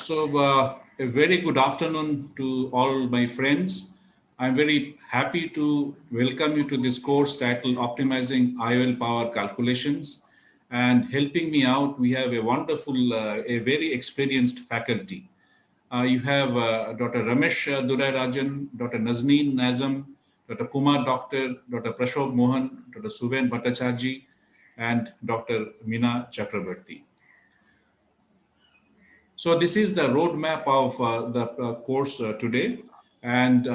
A very good afternoon to all my friends. I'm very happy to welcome you to this course titled Optimizing IOL Power Calculations. And helping me out, we have a wonderful, a very experienced faculty. You have Dr. Ramesh Durai Rajan, Dr. Nazneen Nazam, Dr. Kumar Doctor, Dr. Prashok Mohan, Dr. Suven Bhattacharjee, and Dr. Meena Chakrabarti. So this is the roadmap of the course today, and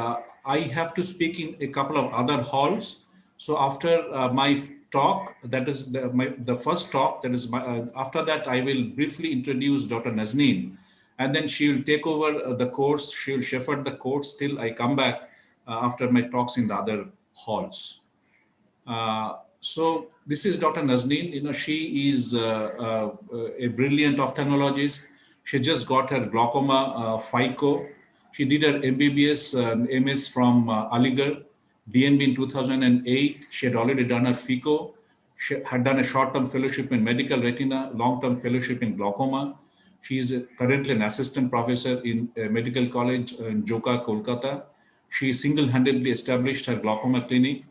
I have to speak in a couple of other halls. So after my talk, that is the first talk, that is after that I will briefly introduce Dr. Nazneen, and then she will take over the course. She will shepherd the course till I come back after my talks in the other halls. So this is Dr. Nazneen. She is a brilliant ophthalmologist. She just got her glaucoma FICO. She did her MBBS MS from Aligarh, DNB in 2008. She had already done her FICO. She had done a short-term fellowship in medical retina, long-term fellowship in glaucoma. She is currently an assistant professor in a medical college in Joka, Kolkata. She single-handedly established her glaucoma clinic,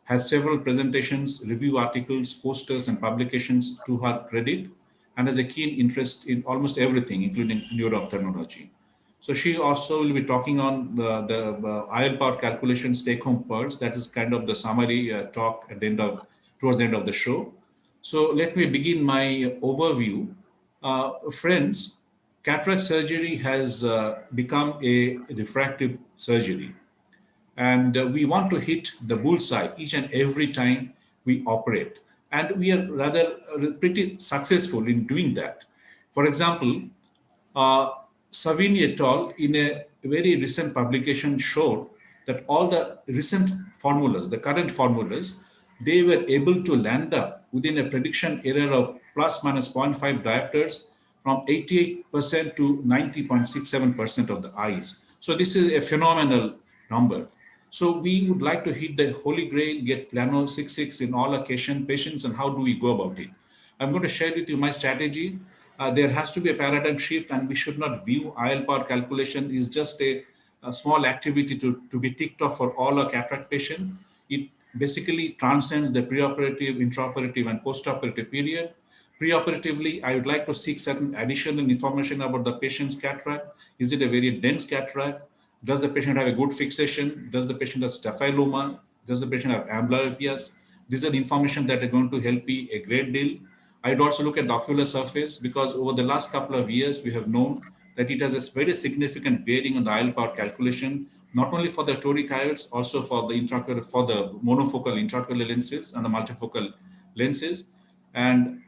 has several presentations, review articles, posters, and publications to her credit, and has a keen interest in almost everything, including neuroophthalmology. So she also will be talking on the IOL power calculations take-home pearls. That is kind of the summary talk at the end of, towards the end of the show. So let me begin my overview. Friends, cataract surgery has become a refractive surgery. And we want to hit the bullseye each and every time we operate. And we are rather pretty successful in doing that. For example, Savini et al. In a very recent publication showed that all the recent formulas, the current formulas, they were able to land up within a prediction error of plus minus 0.5 diopters from 88% to 90.67% of the eyes. So this is a phenomenal number. So we would like to hit the holy grail, get Plano 66 in all occasion patients, and how do we go about it? I'm going to share with you my strategy. There has to be a paradigm shift, and we should not view IOL power calculation is just a small activity to be ticked off for all our cataract patients. It basically transcends the preoperative, intraoperative, and postoperative period. Preoperatively, I would like to seek certain additional information about the patient's cataract. Is it a very dense cataract? Does the patient have a good fixation? Does the patient have staphyloma? Does the patient have amblyopias? These are the information that are going to help me a great deal. I'd also look at the ocular surface, because over the last couple of years, we have known that it has a very significant bearing on the IOL power calculation, not only for the toric IOLs, also for the intraocular, for the monofocal intraocular lenses and the multifocal lenses. And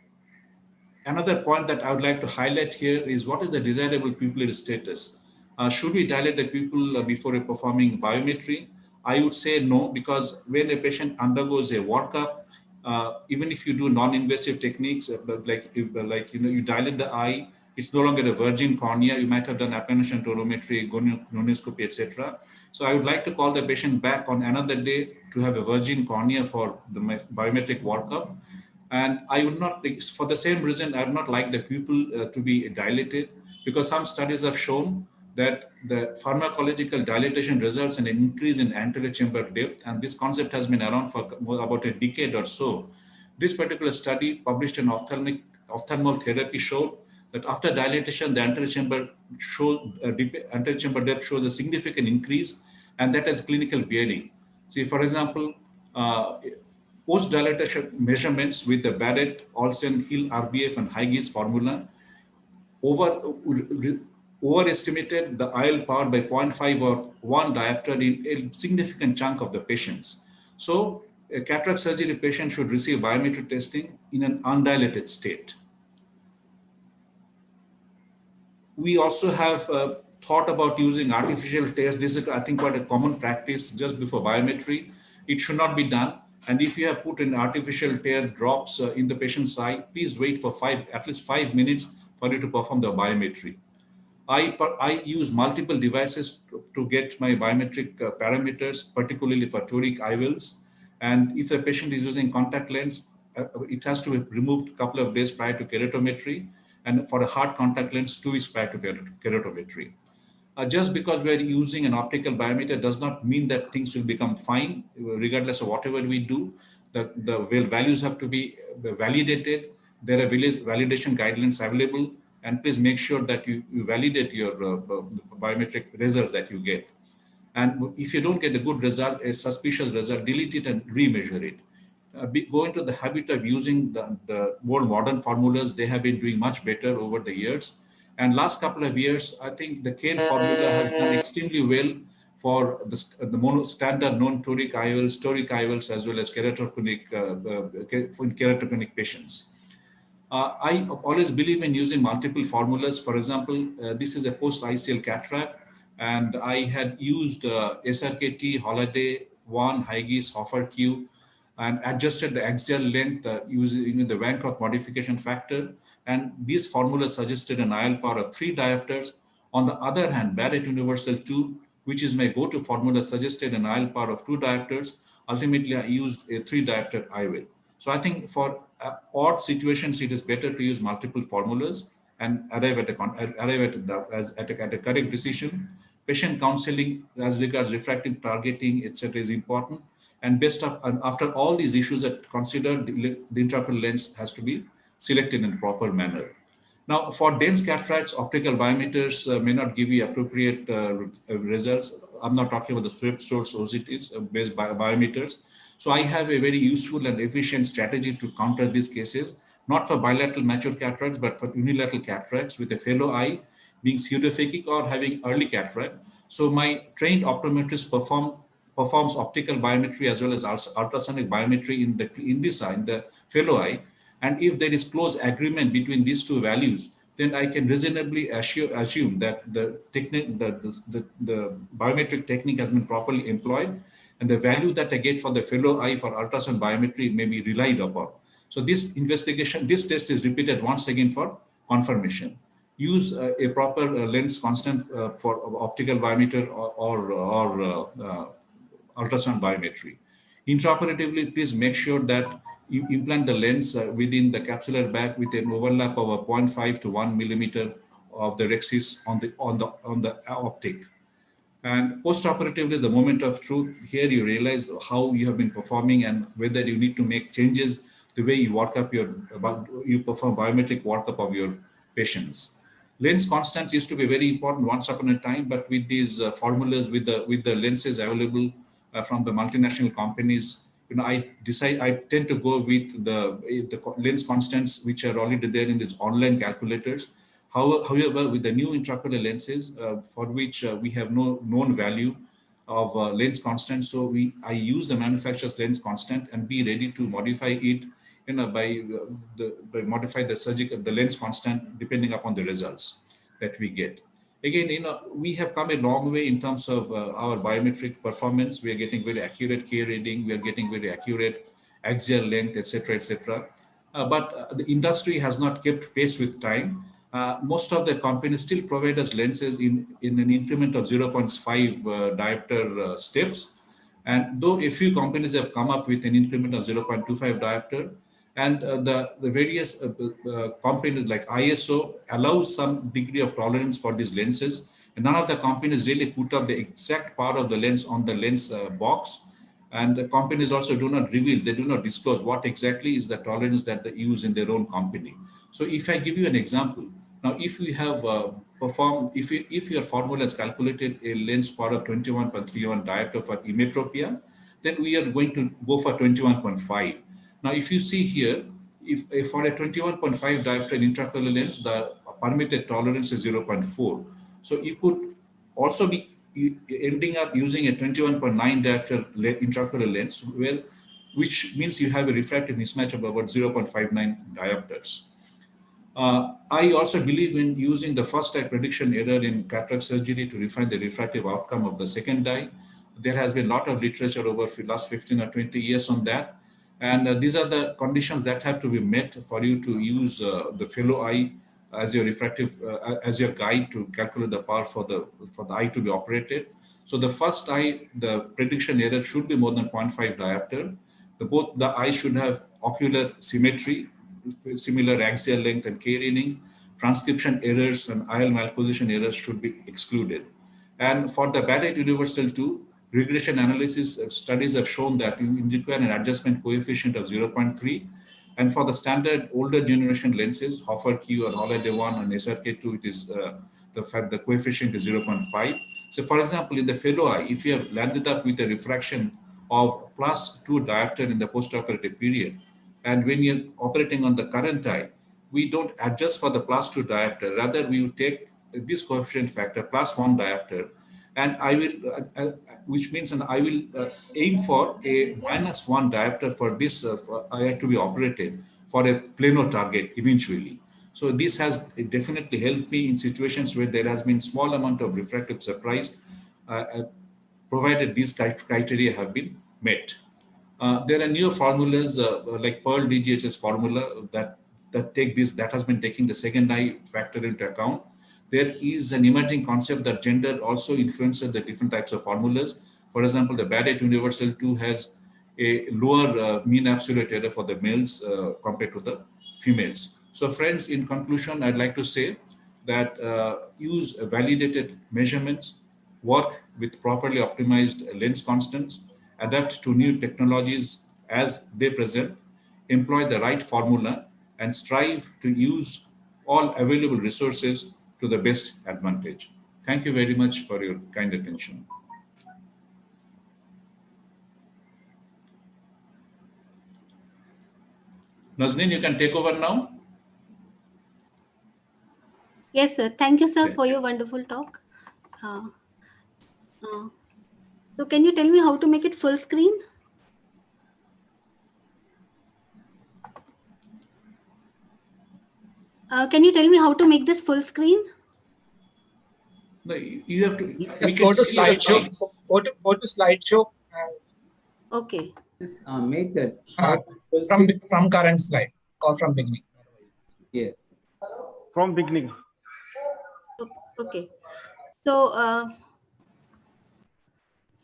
another point that I would like to highlight here is what is the desirable pupillary status? Should we dilate the pupil before performing biometry? I would say no, because when a patient undergoes a workup, even if you do non-invasive techniques, you dilate the eye, it's no longer a virgin cornea. You might have done applanation torometry, gonioscopy, etc. So I would like to call the patient back on another day to have a virgin cornea for the biometric workup. And I would not, for the same reason, I would not like the pupil to be dilated, because some studies have shown that the pharmacological dilatation results in an increase in anterior chamber depth, and this concept has been around for about a decade or so. This particular study, published in Ophthalmic Therapy, showed that after dilatation, the anterior chamber depth shows a significant increase, and that has clinical bearing. See, for example, post-dilatation measurements with the Barrett, Olsen, Hill, RBF, and Hygie's formula overestimated the IOL power by 0.5 or 1 diopter in a significant chunk of the patients. So a cataract surgery patient should receive biometric testing in an undilated state. We also have thought about using artificial tears. This is, I think, quite a common practice just before biometry. It should not be done. And if you have put an artificial tear drops in the patient's eye, please wait for at least 5 minutes for you to perform the biometry. I use multiple devices to get my biometric parameters, particularly for toric IOLs. And if a patient is using contact lens, it has to be removed a couple of days prior to keratometry. and for a hard contact lens, 2 weeks prior to keratometry. Just because we are using an optical biometer does not mean that things will become fine, regardless of whatever we do. The values have to be validated. There are validation guidelines available, and please make sure that you validate your biometric results that you get. And if you don't get a good result, a suspicious result, delete it and remeasure it. Go into the habit of using the more modern formulas. They have been doing much better over the years. And last couple of years, I think the Kane formula has done extremely well for the standard non-toric IOLs, toric IOLs, as well as keratoconic patients. I always believe in using multiple formulas. For example, this is a post-ICL cataract, and I had used SRKT, Holiday, One, Hygie's, Hoffer Q, and adjusted the axial length using the Bancroft modification factor. And these formulas suggested an IOL power of 3 diopters. On the other hand, Barrett Universal 2, which is my go-to formula, suggested an IOL power of 2 diopters. Ultimately, I used a 3 diopter IOL. So I think for odd situations, it is better to use multiple formulas and arrive at a correct decision. Patient counseling as regards refractive targeting, etc., is important. And after all these issues are considered, the intraocular lens has to be selected in a proper manner. Now, for dense cataracts, optical biometers may not give you appropriate results. I'm not talking about the swept source OCTs based biometers. So I have a very useful and efficient strategy to counter these cases, not for bilateral mature cataracts, but for unilateral cataracts with a fellow eye being pseudophakic or having early cataract. So my trained optometrist performs optical biometry as well as ultrasonic biometry in this eye, in the fellow eye. And if there is close agreement between these two values, then I can reasonably assume that the biometric technique has been properly employed, and the value that I get for the fellow eye for ultrasound biometry may be relied upon. So this test is repeated once again for confirmation. Use a proper lens constant for optical biometer or ultrasound biometry. Intraoperatively, please make sure that you implant the lens within the capsular bag with an overlap of a 0.5 to 1 millimeter of the rhexis on the optic. And post-operatively is the moment of truth. Here you realize how you have been performing and whether you need to make changes the way you perform biometric workup of your patients. Lens constants used to be very important once upon a time, but with these formulas, with the lenses available from the multinational companies, I tend to go with the lens constants which are already there in these online calculators. However, with the new intraocular lenses, for which we have no known value of lens constant, so I use the manufacturer's lens constant and be ready to modify it, by modify the lens constant depending upon the results that we get. Again, we have come a long way in terms of our biometric performance. We are getting very accurate K reading. We are getting very accurate axial length, etc., etc. But the industry has not kept pace with time. Most of the companies still provide us lenses in an increment of 0.5 diopter steps. And though a few companies have come up with an increment of 0.25 diopter, and the various companies like ISO allows some degree of tolerance for these lenses. And none of the companies really put up the exact power of the lens on the lens box. And the companies also do not reveal, they do not disclose what exactly is the tolerance that they use in their own company. So if I give you an example, now if we have if your formula has calculated a lens power of 21.31 diopter for emmetropia, then we are going to go for 21.5. Now, if you see here, if for a 21.5 diopter intraocular lens, the permitted tolerance is 0.4. So you could also be ending up using a 21.9 diopter intraocular lens, which means you have a refractive mismatch of about 0.59 diopters. I also believe in using the first eye prediction error in cataract surgery to refine the refractive outcome of the second eye. There has been a lot of literature over the last 15 or 20 years on that. And these are the conditions that have to be met for you to use the fellow eye as your refractive, as your guide to calculate the power for the eye to be operated. So the first eye, the prediction error should be more than 0.5 diopter. Both the eye should have ocular symmetry, similar axial length and K reading. transcription errors and IL malposition errors should be excluded. And for the Barrett Universal 2, regression analysis studies have shown that you require an adjustment coefficient of 0.3. And for the standard older generation lenses, Hoffer Q and Holiday 1 and SRK2, it is the coefficient is 0.5. So for example, in the fellow eye, if you have landed up with a refraction of +2 diopter in the postoperative period, and when you're operating on the current eye, we don't adjust for the +2 diopter. Rather, we take this coefficient factor +1 diopter, and I will, which means, and I will aim for a -1 diopter for this eye to be operated for a plano target eventually. So this has definitely helped me in situations where there has been small amount of refractive surprise, provided these criteria have been met. There are newer formulas like Pearl DGHS formula that has been taking the second eye factor into account. There is an emerging concept that gender also influences the different types of formulas. For example, the Barrett Universal 2 has a lower mean absolute error for the males compared to the females. So friends, in conclusion, I'd like to say that use validated measurements, work with properly optimized lens constants, adapt to new technologies as they present, employ the right formula, and strive to use all available resources to the best advantage. Thank you very much for your kind attention. Nazneen, you can take over now. Yes, sir. Thank you, sir, for your wonderful talk. So can you tell me how to make it full screen? Can you tell me how to make this full screen? No, you have to. Just go to slideshow. Go to slideshow. Okay. Just make that from current slide or from beginning. Yes. From beginning. Okay.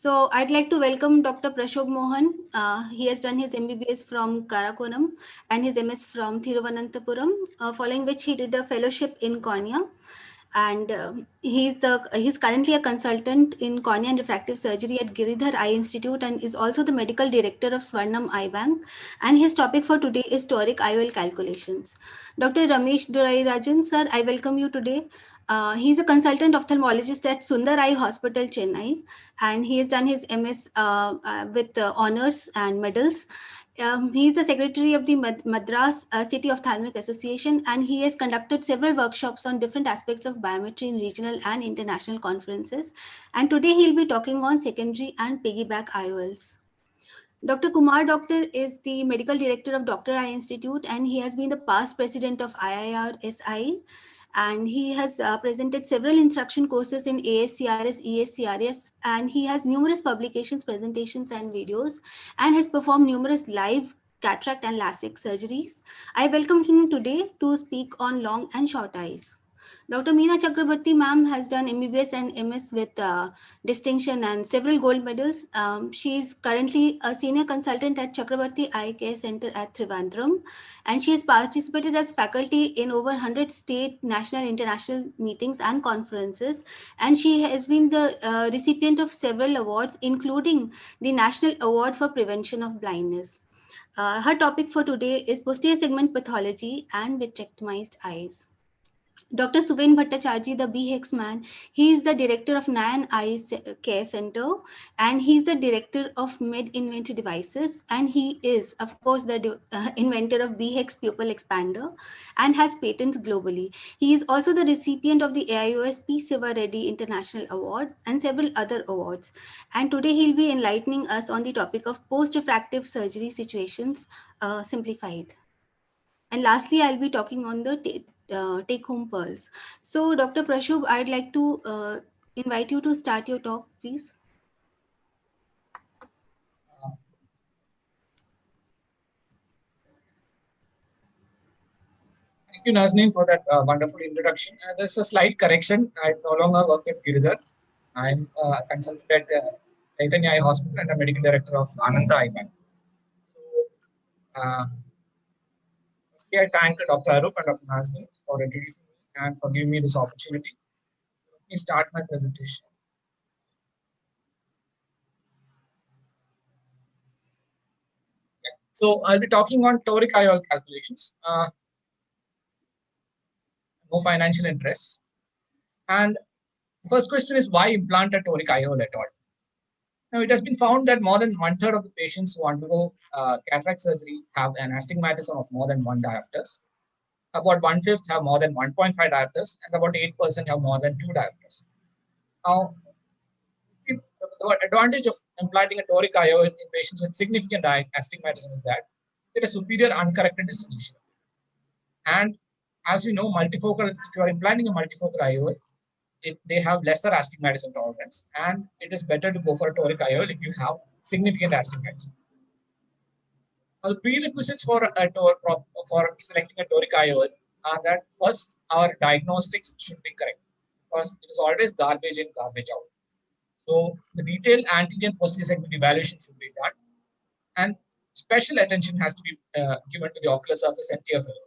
So I'd like to welcome Dr. Prashobh Mohan. He has done his MBBS from Karakoram and his MS from Thiruvananthapuram, following which he did a fellowship in cornea. And he's currently a consultant in cornea and refractive surgery at Giridhar Eye Institute and is also the medical director of Swarnam Eye Bank. And his topic for today is toric IOL calculations. Dr. Ramesh Dorairajan, sir, I welcome you today. He's a consultant ophthalmologist at Sundar Eye Hospital, Chennai, and he has done his MS with honors and medals. He is the secretary of the Madras City Ophthalmic Association, and he has conducted several workshops on different aspects of biometry in regional and international conferences. And today he'll be talking on secondary and piggyback IOLs. Dr. Kumar Doctor is the medical director of Dr. Eye Institute, and he has been the past president of IIR-SI. And he has presented several instruction courses in ASCRS, ESCRS, and he has numerous publications, presentations, and videos, and has performed numerous live cataract and LASIK surgeries. I welcome him today to speak on long and short eyes. Dr. Meena Chakrabarti ma'am has done MBBS and MS with distinction and several gold medals. She is currently a senior consultant at Chakrabarti Eye Care Center at Trivandrum, and she has participated as faculty in over 100 state, national, international meetings and conferences. And she has been the recipient of several awards, including the National Award for Prevention of Blindness. Her topic for today is posterior segment pathology and vitrectomized eyes. Dr. Suven Bhattacharjee, the BHEX man, he is the director of Nayan Eye Care Center, and he's the director of MedInvent Devices, and he is, of course, the inventor of BHEX Pupil Expander and has patents globally. He is also the recipient of the AIOS P. Siva Reddy International Award and several other awards. And today he'll be enlightening us on the topic of post-refractive surgery situations simplified. And lastly, I'll be talking on the take-home pearls. So, Dr. Prashobh, I'd like to invite you to start your talk, please. Thank you, Nazneen, for that wonderful introduction. There's a slight correction. I no longer work at Giridhar. I'm a consultant at Chaitanya Eye Hospital and a medical director of Ananta Eye Bank. So, I thank Dr. Arup and Dr. Nazneen for introducing me. and for giving me this opportunity. Let me start my presentation. So I'll be talking on toric IOL calculations. No financial interest. And the first question is, why implant a toric IOL at all? Now, it has been found that more than 1/3 of the patients who undergo cataract surgery have an astigmatism of more than 1 diopters. About 1/5 have more than 1.5 diopters, and about 8% have more than 2 diopters. Now, the advantage of implanting a toric IOL in patients with significant astigmatism is that it is superior uncorrected distribution. And as you know, multifocal, if you are implanting a multifocal IOL, they have lesser astigmatism tolerance, and it is better to go for a toric IOL if you have significant astigmatism. Now, the prerequisites for selecting a toric IOL are that first, our diagnostics should be correct, because it is always garbage in, garbage out. So the detailed antigen posterior segment evaluation should be done, and special attention has to be given to the ocular surface and TFL.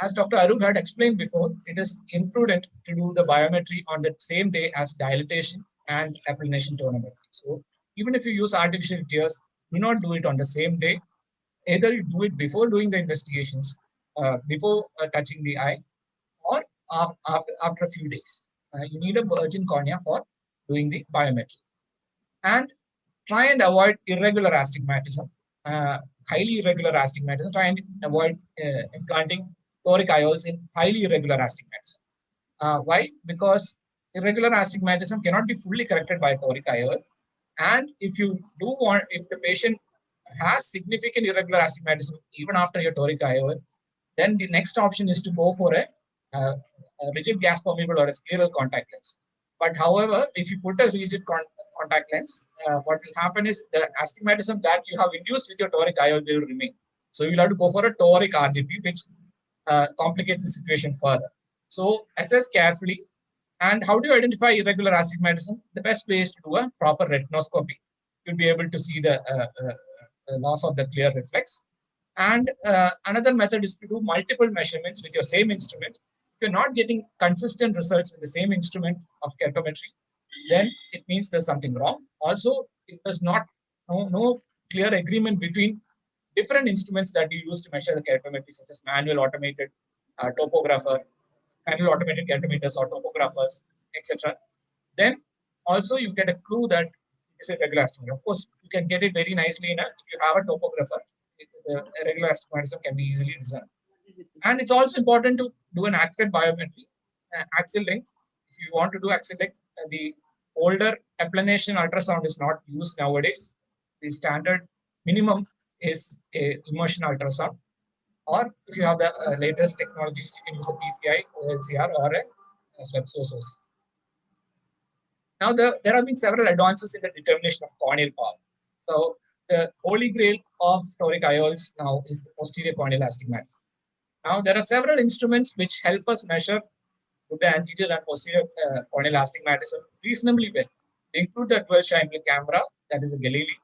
As Dr. Arup had explained before, it is imprudent to do the biometry on the same day as dilatation and applanation tonometry. So even if you use artificial tears, do not do it on the same day. Either you do it before doing the investigations, before touching the eye, or after a few days. You need a virgin cornea for doing the biometry. And try and avoid irregular astigmatism, highly irregular astigmatism. Try and avoid implanting toric IOLs in highly irregular astigmatism. Why? Because irregular astigmatism cannot be fully corrected by toric IOL. And if the patient has significant irregular astigmatism even after your toric IOL, then the next option is to go for a rigid gas permeable or a scleral contact lens. But however, if you put a rigid contact lens, what will happen is the astigmatism that you have induced with your toric IOL will remain. So you'll have to go for a toric RGP, which complicates the situation further. So assess carefully. And how do you identify irregular astigmatism? The best way is to do a proper retinoscopy. You'll be able to see the loss of the clear reflex. And another method is to do multiple measurements with your same instrument. If you're not getting consistent results with the same instrument of keratometry, then it means there's something wrong. Also, if there's no clear agreement between different instruments that you use to measure the keratometry, such as manual automated topographer, manual automated keratometers or topographers, etc., then also you get a clue that it's a regular astigmatism. Of course, you can get it very nicely if you have a topographer. The irregular astigmatism can be easily discerned. And it's also important to do an accurate biometry, axial length. If you want to do axial length, the older applanation ultrasound is not used nowadays. The standard minimum is a immersion ultrasound, or if you have the latest technologies, you can use a PCI, OLCR, or a swept source OC. Now, there have been several advances in the determination of corneal power. So the holy grail of toric IOLs now is the posterior corneal astigmatism. Now, there are several instruments which help us measure the anterior and posterior corneal astigmatism reasonably well. They include the dual Scheinfeld camera, that is a Galili,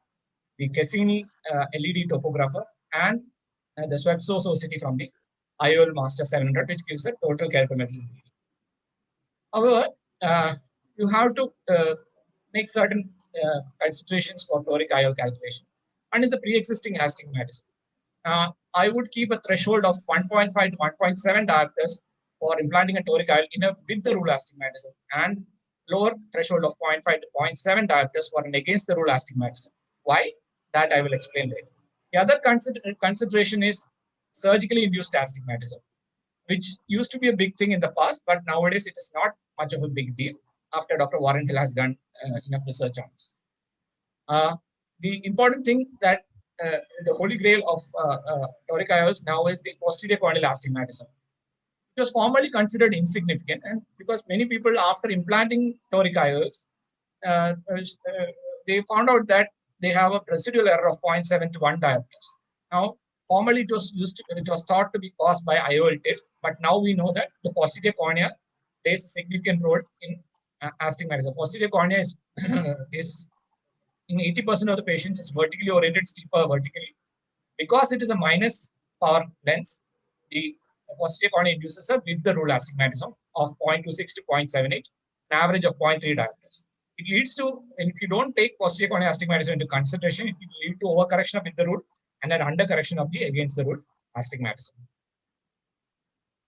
the Cassini LED topographer, and the swept source OCT from the IOL Master 700, which gives a total keratometry. However, you have to make certain considerations for toric IOL calculation. One is the pre-existing astigmatism. I would keep a threshold of 1.5 to 1.7 diopters for implanting a toric IOL with the rule astigmatism, and lower threshold of 0.5 to 0.7 diopters for an against the rule astigmatism. Why? That I will explain later. The other consideration is surgically induced astigmatism, which used to be a big thing in the past, but nowadays it is not much of a big deal after Dr. Warren Hill has done enough research on this. The important thing that the holy grail of toric IOLs now is the posterior corneal astigmatism. It was formerly considered insignificant, and because many people after implanting toric IOLs, they found out that they have a residual error of 0.7 to 1 diopters. Now, formerly it was thought to be caused by IOL tilt, but now we know that the posterior cornea plays a significant role in astigmatism. Posterior cornea is in 80% of the patients is vertically oriented, steeper vertically. Because it is a minus power lens, the posterior cornea induces a with the rule astigmatism of 0.26 to 0.78, an average of 0.3 diopters. It leads to, and if you don't take posterior corneal astigmatism into consideration, it will lead to overcorrection of with the rule and an undercorrection of the against the rule astigmatism.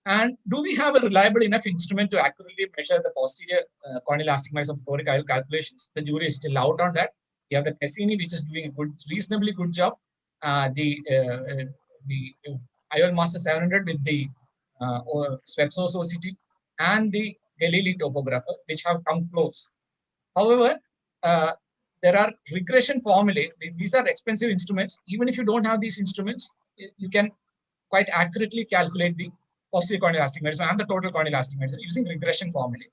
And do we have a reliable enough instrument to accurately measure the posterior corneal astigmatism of toric IOL calculations? The jury is still out on that. You have the Cassini, which is doing a reasonably good job. The IOL Master 700 with the Swepsos OCT and the Galilei topographer, which have come close. However, there are regression formulae. These are expensive instruments. Even if you don't have these instruments, you can quite accurately calculate the posterior corneal astigmatism and the total corneal astigmatism using regression formulae.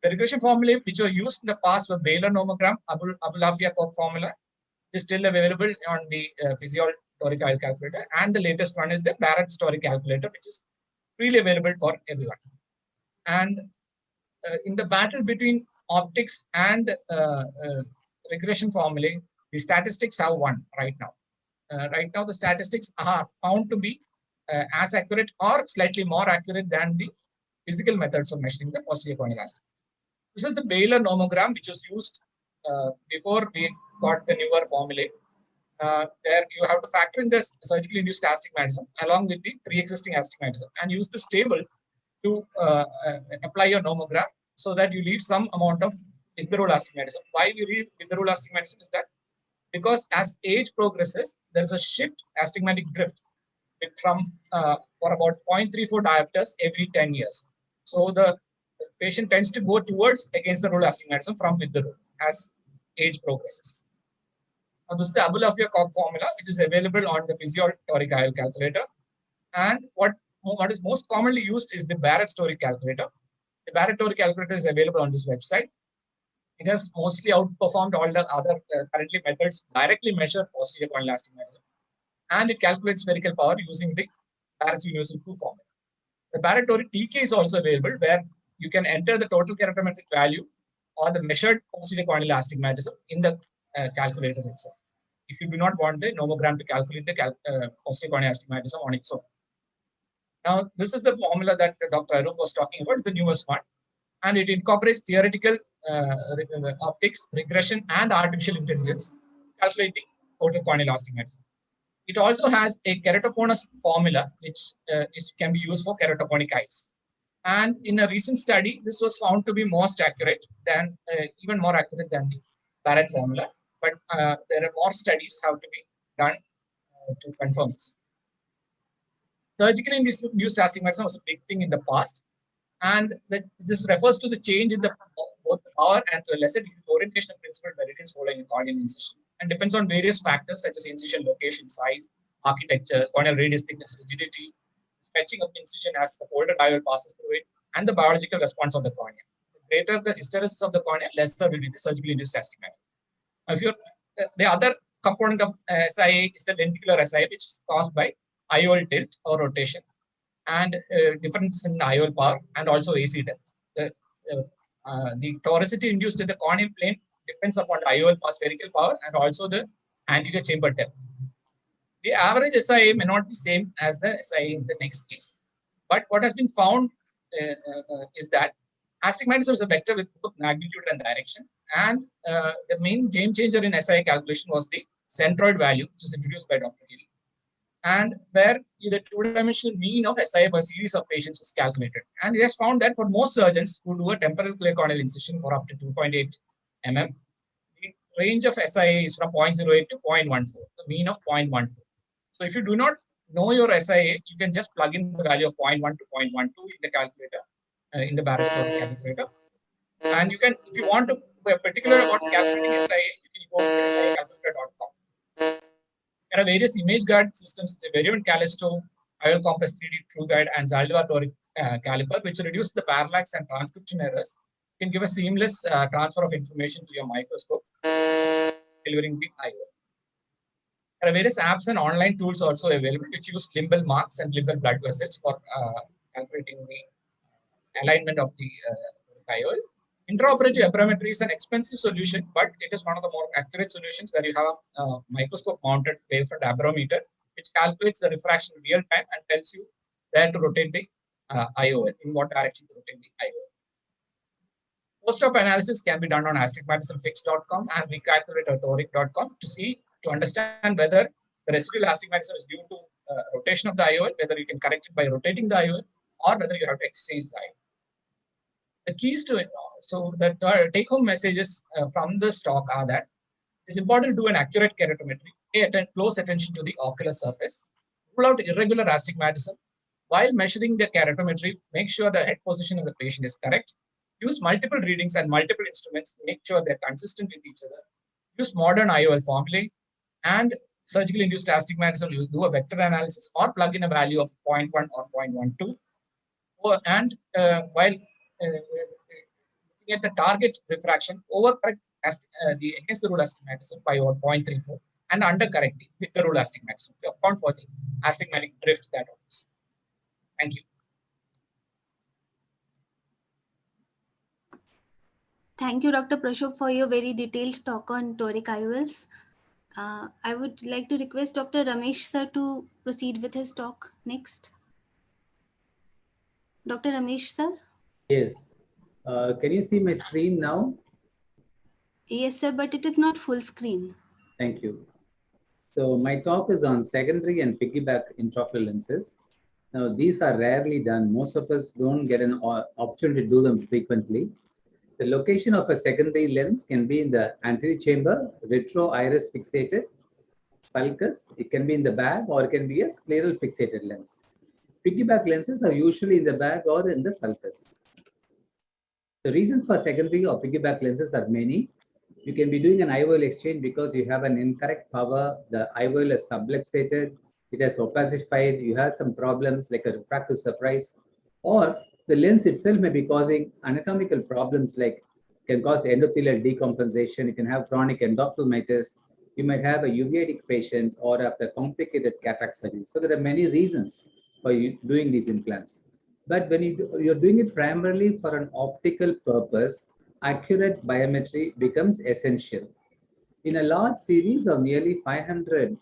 The regression formulae which were used in the past were Baylor nomogram, Abulafia-Koch formula, is still available on the Physiol toric IOL calculator, and the latest one is the Barrett's toric calculator, which is freely available for everyone. And in the battle between optics and regression formulae, the statistics have won right now. Right now, the statistics are found to be as accurate or slightly more accurate than the physical methods of measuring the posterior corneal astigmatism. This is the Baylor nomogram, which was used before we got the newer formulae. Where you have to factor in the surgically induced astigmatism along with the pre-existing astigmatism and use this table to apply your nomogram so that you leave some amount of with the rule astigmatism. Why we leave with the rule astigmatism is that because as age progresses, there is a shift, astigmatic drift from for about 0.34 diopters every 10 years. So the patient tends to go towards against the rule astigmatism from with the rule as age progresses. Now, this is the Abulafia-Koch formula, which is available on the Physiol toric IOL calculator. And what is most commonly used is the Barrett's toric calculator. The Barrett toric calculator is available on this website. It has mostly outperformed all the other currently methods directly measure posterior corneal astigmatism. And it calculates spherical power using the Barrett's Universal 2 formula. The Barrett toric TK is also available, where you can enter the total keratometric value or the measured posterior corneal astigmatism in the calculator itself, if you do not want the nomogram to calculate the posterior corneal astigmatism on its own. Now, this is the formula that Dr. Arup was talking about, the newest one, and it incorporates theoretical optics, regression, and artificial intelligence calculating total corneal astigmatism. It also has a keratoconus formula, which can be used for keratoconic eyes. And in a recent study, this was found to be most accurate than, even more accurate than the Barrett formula. But there are more studies have to be done to confirm this. Surgically induced astigmatism was a big thing in the past. And this refers to the change in the both power and to a lesser degree orientation of principal meridians following a corneal incision, and depends on various factors such as incision location, size, architecture, corneal radius thickness, rigidity, stretching of incision as the folded IOL passes through it, and the biological response of the cornea. The greater the hysteresis of the cornea, lesser will be the surgically induced astigmatism. Now, if you're the other component of SIA is the lenticular SIA, which is caused by IOL tilt or rotation, and difference in IOL power, and also AC depth. The toricity induced in the corneal plane depends upon the IOL spherical power and also the anterior chamber depth. The average SIA may not be same as the SIA in the next case, but what has been found is that astigmatism is a vector with both magnitude and direction, and the main game changer in SIA calculation was the centroid value, which was introduced by Dr. Giri, and where the two-dimensional mean of SIA for a series of patients was calculated. And it has found that for most surgeons who do a temporal clear corneal incision for up to 2.8 mm, the range of SIA is from 0.08 to 0.14, the mean of 0.12. So if you do not know your SIA, you can just plug in the value of 0.1 to 0.12 in the calculator, in the Barrett calculator. And you can, if you want to be particular about calculating SIA, you can go to siacalculator.com. There are various image guide systems, the Variant Callisto, IOL Compress 3D True Guide, and Zaldívar toric caliper, which reduce the parallax and transcription errors, can give a seamless transfer of information to your microscope, delivering the IOL. There are various apps and online tools also available, which use limbal marks and limbal blood vessels for calculating the alignment of the IOL. Intraoperative aberrometry is an expensive solution, but it is one of the more accurate solutions where you have a microscope-mounted wavefront aberrometer, which calculates the refraction in real time and tells you where to rotate the IOL, in what direction to rotate the IOL. Post-op analysis can be done on astigmatismfix.com and recalculator.toric.com to understand whether the residual astigmatism is due to rotation of the IOL, whether you can correct it by rotating the IOL, or whether you have to exchange the IOL. The keys to it, so the take-home messages from this talk are that it's important to do an accurate keratometry, pay close attention to the ocular surface, rule out irregular astigmatism. While measuring the keratometry, make sure the head position of the patient is correct. Use multiple readings and multiple instruments to make sure they're consistent with each other. Use modern IOL formulae, and surgically induced astigmatism, you do a vector analysis or plug in a value of 0.1 or 0.12. And while looking at the target diffraction, overcorrect against the rule astigmatism by about 0.34 and undercorrect it with the rule astigmatism to account for the astigmatic drift that occurs. Thank you. Thank you, Dr. Prashop, for your very detailed talk on toric IOLs. I would like to request Dr. Ramesh sir to proceed with his talk next. Dr. Ramesh sir? Yes. Can you see my screen now? Yes, sir, but it is not full screen. Thank you. So my talk is on secondary and piggyback intraocular lenses. Now, these are rarely done. Most of us don't get an opportunity to do them frequently. The location of a secondary lens can be in the anterior chamber, retro-iris fixated, sulcus. It can be in the bag, or it can be a scleral fixated lens. Piggyback lenses are usually in the bag or in the sulcus. The reasons for secondary or piggyback lenses are many. You can be doing an IOL exchange because you have an incorrect power. The IOL is subluxated, it has opacified, you have some problems like a refractive surprise, or the lens itself may be causing anatomical problems like can cause endothelial decompensation, you can have chronic endophthalmitis, you might have a uveitic patient or after complicated cataract surgery. So there are many reasons for you doing these implants. But when you're doing it primarily for an optical purpose, accurate biometry becomes essential. In a large series of nearly 500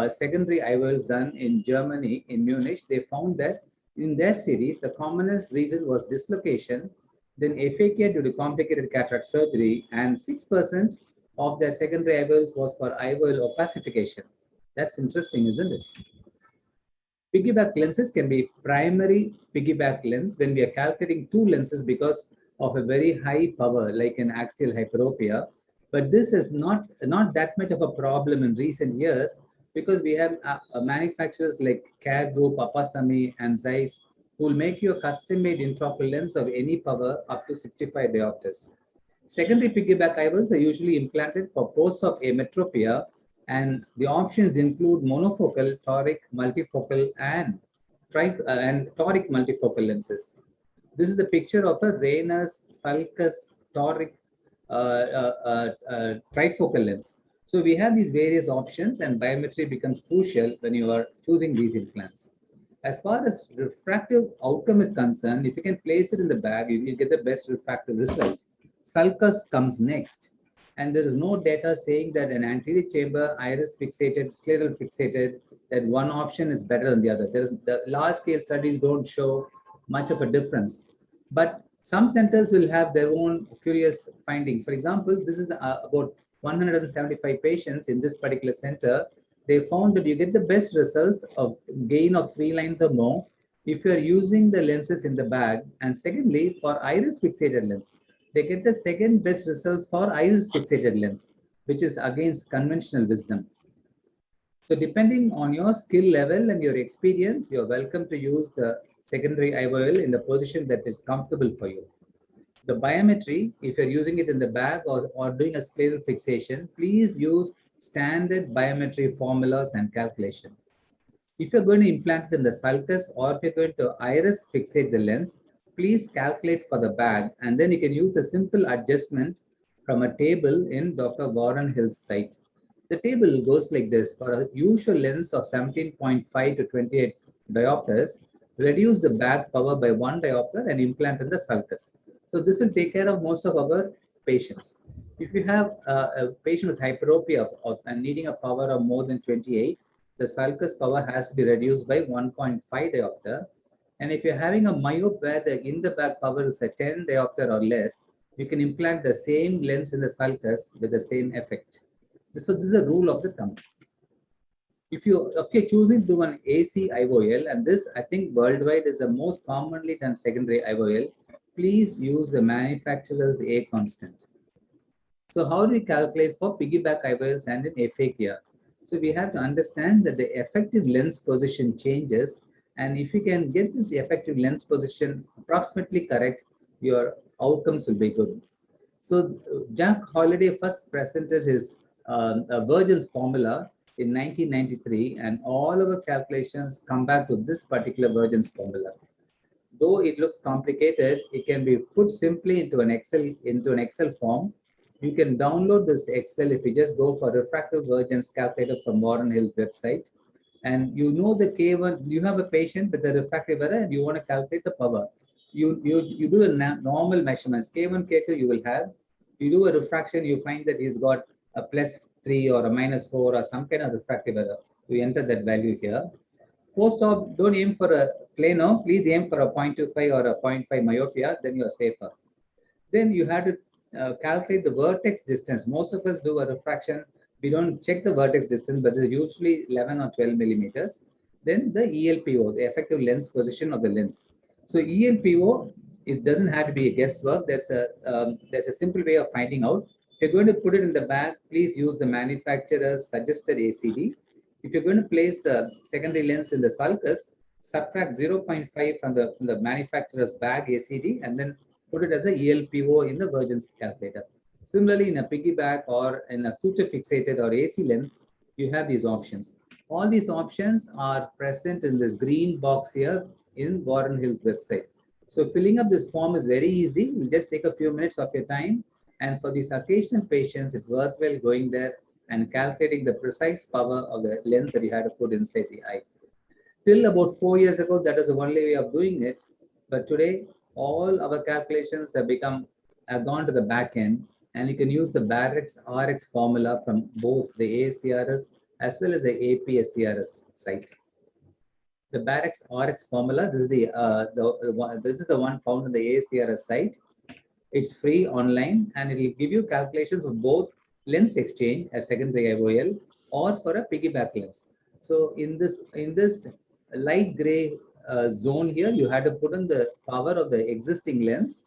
secondary IOLs done in Germany, in Munich, they found that in their series, the commonest reason was dislocation, then aphakia due to complicated cataract surgery, and 6% of their secondary IOLs was for IOL opacification. That's interesting, isn't it? Piggyback lenses can be primary piggyback lens when we are calculating two lenses because of a very high power, like an axial hyperopia. But this is not that much of a problem in recent years because we have manufacturers like CARE Group, Apasami, and Zeiss who will make you a custom-made intraocular lens of any power up to 65 diopters. Secondary piggyback IOLs are usually implanted for post-op ametropia, and the options include monofocal, toric, multifocal, and toric multifocal lenses. This is a picture of a Rayner's sulcus toric trifocal lens. So we have these various options, and biometry becomes crucial when you are choosing these implants. As far as refractive outcome is concerned, if you can place it in the bag, you will get the best refractive result. Sulcus comes next, and there is no data saying that an anterior chamber, iris fixated, scleral fixated, that one option is better than the other. The large scale studies don't show much of a difference, but some centers will have their own curious findings. For example, this is about 175 patients in this particular center. They found that you get the best results of gain of 3 lines or more if you are using the lenses in the bag. And secondly, for iris fixated lens, they get the second best results for iris fixated lens, which is against conventional wisdom. So depending on your skill level and your experience, you're welcome to use the secondary IOL in the position that is comfortable for you. The biometry, if you're using it in the bag or doing a scleral fixation, please use standard biometry formulas and calculation. If you're going to implant it in the sulcus or if you're going to iris fixate the lens, please calculate for the bag, and then you can use a simple adjustment from a table in Dr. Warren Hill's site. The table goes like this. For a usual lens of 17.5 to 28 diopters, reduce the bag power by 1 diopter and implant in the sulcus. So this will take care of most of our patients. If you have a patient with hyperopia and needing a power of more than 28, the sulcus power has to be reduced by 1.5 diopter. And if you're having a myope where the in the back power is a 10 diopter or less, you can implant the same lens in the sulcus with the same effect. So this is a rule of the thumb. If you're choosing to do an AC IOL, and this I think worldwide is the most commonly done secondary IOL, please use the manufacturer's A constant. So how do we calculate for piggyback IOLs and in aphakia? So we have to understand that the effective lens position changes, and if you can get this effective lens position approximately correct, your outcomes will be good. So Jack Holliday first presented his Virgin's formula in 1993, and all our calculations come back to this particular Virgin's formula. Though it looks complicated, it can be put simply into an Excel form. You can download this Excel if you just go for refractive Virgin's calculator from Warren Hill's website. And you know the K1, you have a patient with a refractive error and you want to calculate the power. You do the normal measurements, K1, K2 you will have. You do a refraction, you find that he's got a +3 or a -4 or some kind of refractive error. You enter that value here. Post-op, don't aim for a plano, please aim for a 0.25 or a 0.5 myopia, then you are safer. Then you have to calculate the vertex distance. Most of us do a refraction. We don't check the vertex distance, but it's usually 11 or 12 millimeters. Then the ELPO, the effective lens position of the lens. So ELPO, it doesn't have to be a guesswork. There's a simple way of finding out. If you're going to put it in the bag, please use the manufacturer's suggested ACD. If you're going to place the secondary lens in the sulcus, subtract 0.5 from the manufacturer's bag ACD and then put it as a ELPO in the Virgin's calculator. Similarly, in a piggyback or in a suture fixated or AC lens, you have these options. All these options are present in this green box here in Warren Hill's website. So filling up this form is very easy. You just take a few minutes of your time. And for these occasional patients, it's worthwhile going there and calculating the precise power of the lens that you had to put inside the eye. Till about 4 years ago, that was the only way of doing it. But today, all our calculations have gone to the back end, and you can use the Barrett's RX formula from both the ASCRS as well as the APSCRS site. The Barrett's RX formula, this is the one found on the ASCRS site. It's free online, and it will give you calculations for both lens exchange as secondary IOL or for a piggyback lens. So in this light gray zone here, you had to put in the power of the existing lens.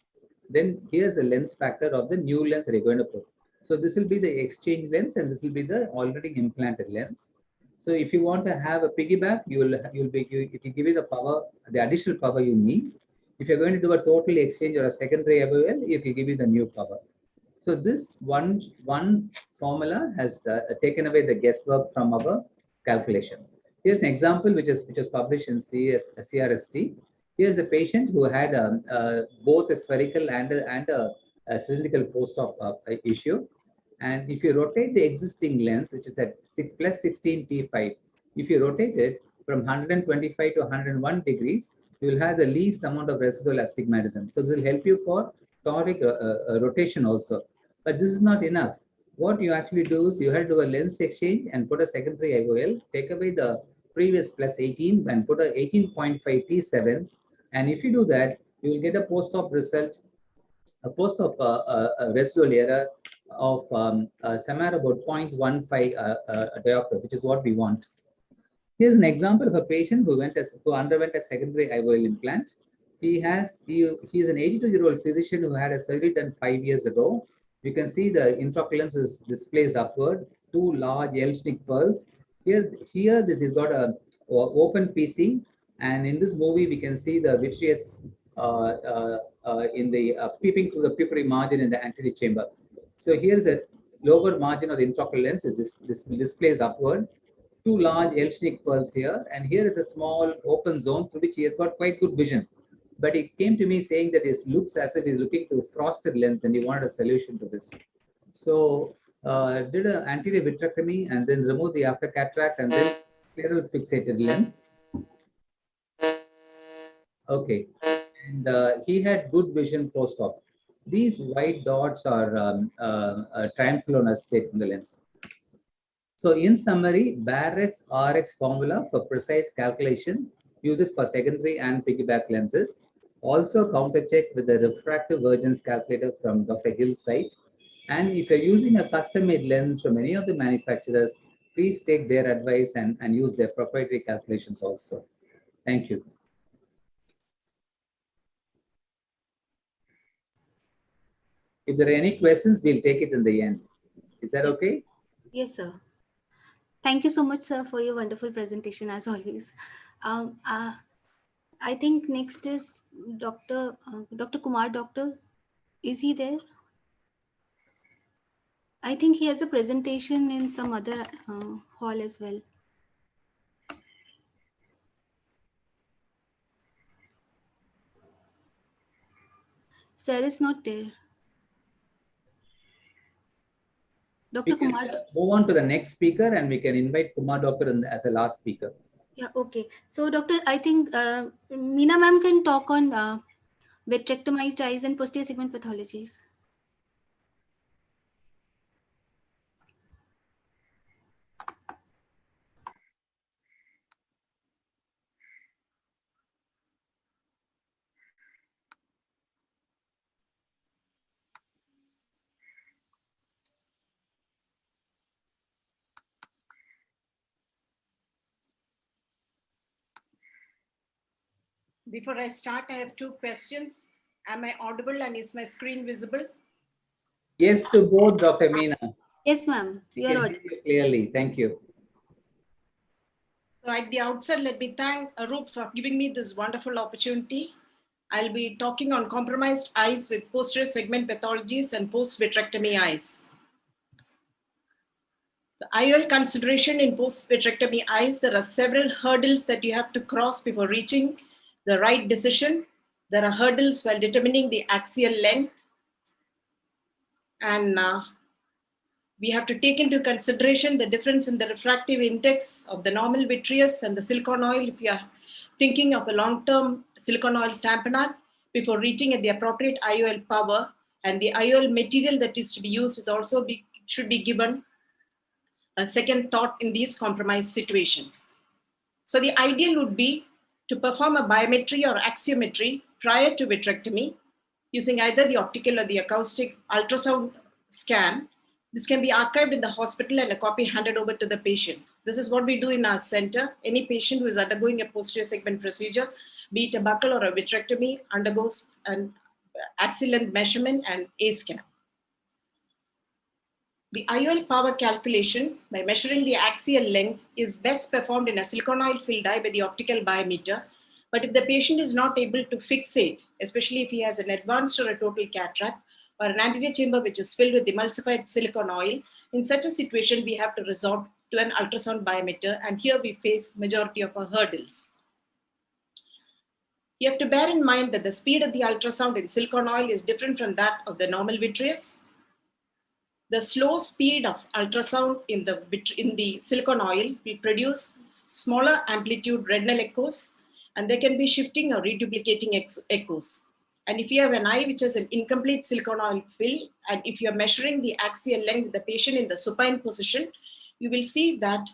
Then here's the lens factor of the new lens that you're going to put. So this will be the exchange lens, and this will be the already implanted lens. So if you want to have a piggyback, it will give you the power, the additional power you need. If you're going to do a total exchange or a secondary IOL, it will give you the new power. So this one formula has taken away the guesswork from our calculation. Here's an example which is published in CRST. Here's a patient who had both a spherical and a cylindrical post-op issue. And if you rotate the existing lens, which is at +16 T5, if you rotate it from 125 to 101 degrees, you will have the least amount of residual astigmatism. So this will help you for toric rotation also. But this is not enough. What you actually do is you have to do a lens exchange and put a secondary IOL, take away the previous +18 and put a 18.5 T7. And if you do that, you will get a post-op result, a post-op residual error of somewhere about 0.15 diopter, which is what we want. Here's an example of a patient who underwent a secondary IOL implant. He is an 82-year-old physician who had a surgery done 5 years ago. You can see the intraocular lens is displaced upward, 2 large L-Schnick pearls. Here this has got a open PC, and in this movie we can see the vitreous in the peeping through the pupillary margin in the anterior chamber. So here's a lower margin of the intraocular lens is displaced upward, 2 large L-Schnick pearls here, and here is a small open zone through which he has got quite good vision. But he came to me saying that it looks as if he's looking through frosted lens, and he wanted a solution to this. So did an anterior vitrectomy and then removed the after cataract and then scleral fixated lens. Okay, and he had good vision post-op. These white dots are triamcinolone state from the lens. So in summary, Barrett's RX formula for precise calculation Use it for secondary and piggyback lenses. Also counter check with the refractive divergence calculator from Dr. Hill's site. And if you're using a custom-made lens from any of the manufacturers, please take their advice and use their proprietary calculations also. Thank you. If there are any questions, we'll take it in the end. Is that okay? Yes, sir. Thank you so much, sir, for your wonderful presentation as always. I think next is Dr. Kumar. Doctor, is he there? I think he has a presentation in some other hall as well. Sir is not there. Dr. We can Kumar. move on to the next speaker and we can invite Kumar Doctor as the last speaker. Yeah, okay. So, Doctor, I think Meena ma'am can talk on vitrectomized eyes and posterior segment pathologies. Before I start, I have two questions. Am I audible and is my screen visible? Yes to both, Dr. Meena. Yes, ma'am. We You are can audible. hear you clearly. Thank you. So at the outset, let me thank Arup for giving me this wonderful opportunity. I'll be talking on compromised eyes with posterior segment pathologies and post-vitrectomy eyes. The IOL consideration in post-vitrectomy eyes, there are several hurdles that you have to cross before reaching the right decision. There are hurdles while determining the axial length. And we have to take into consideration the difference in the refractive index of the normal vitreous and the silicone oil if you are thinking of a long-term silicone oil tamponade before reaching at the appropriate IOL power. And the IOL material that is to be used is also should be given a second thought in these compromised situations. So the ideal would be to perform a biometry or axiometry prior to vitrectomy using either the optical or the acoustic ultrasound scan. This can be archived in the hospital and a copy handed over to the patient. This is what we do in our center. Any patient who is undergoing a posterior segment procedure, be it a buccal or a vitrectomy, undergoes an axial length measurement and A scan. The IOL power calculation by measuring the axial length is best performed in a silicone oil filled eye by the optical biometer. But if the patient is not able to fixate, especially if he has an advanced or a total cataract or an anterior chamber which is filled with emulsified silicone oil, in such a situation, we have to resort to an ultrasound biometer. And here we face majority of our hurdles. You have to bear in mind that the speed of the ultrasound in silicone oil is different from that of the normal vitreous. The slow speed of ultrasound in the silicone oil will produce smaller amplitude retinal echoes, and there can be shifting or reduplicating echoes. And if you have an eye which has an incomplete silicone oil fill, and if you're measuring the axial length of the patient in the supine position, you will see that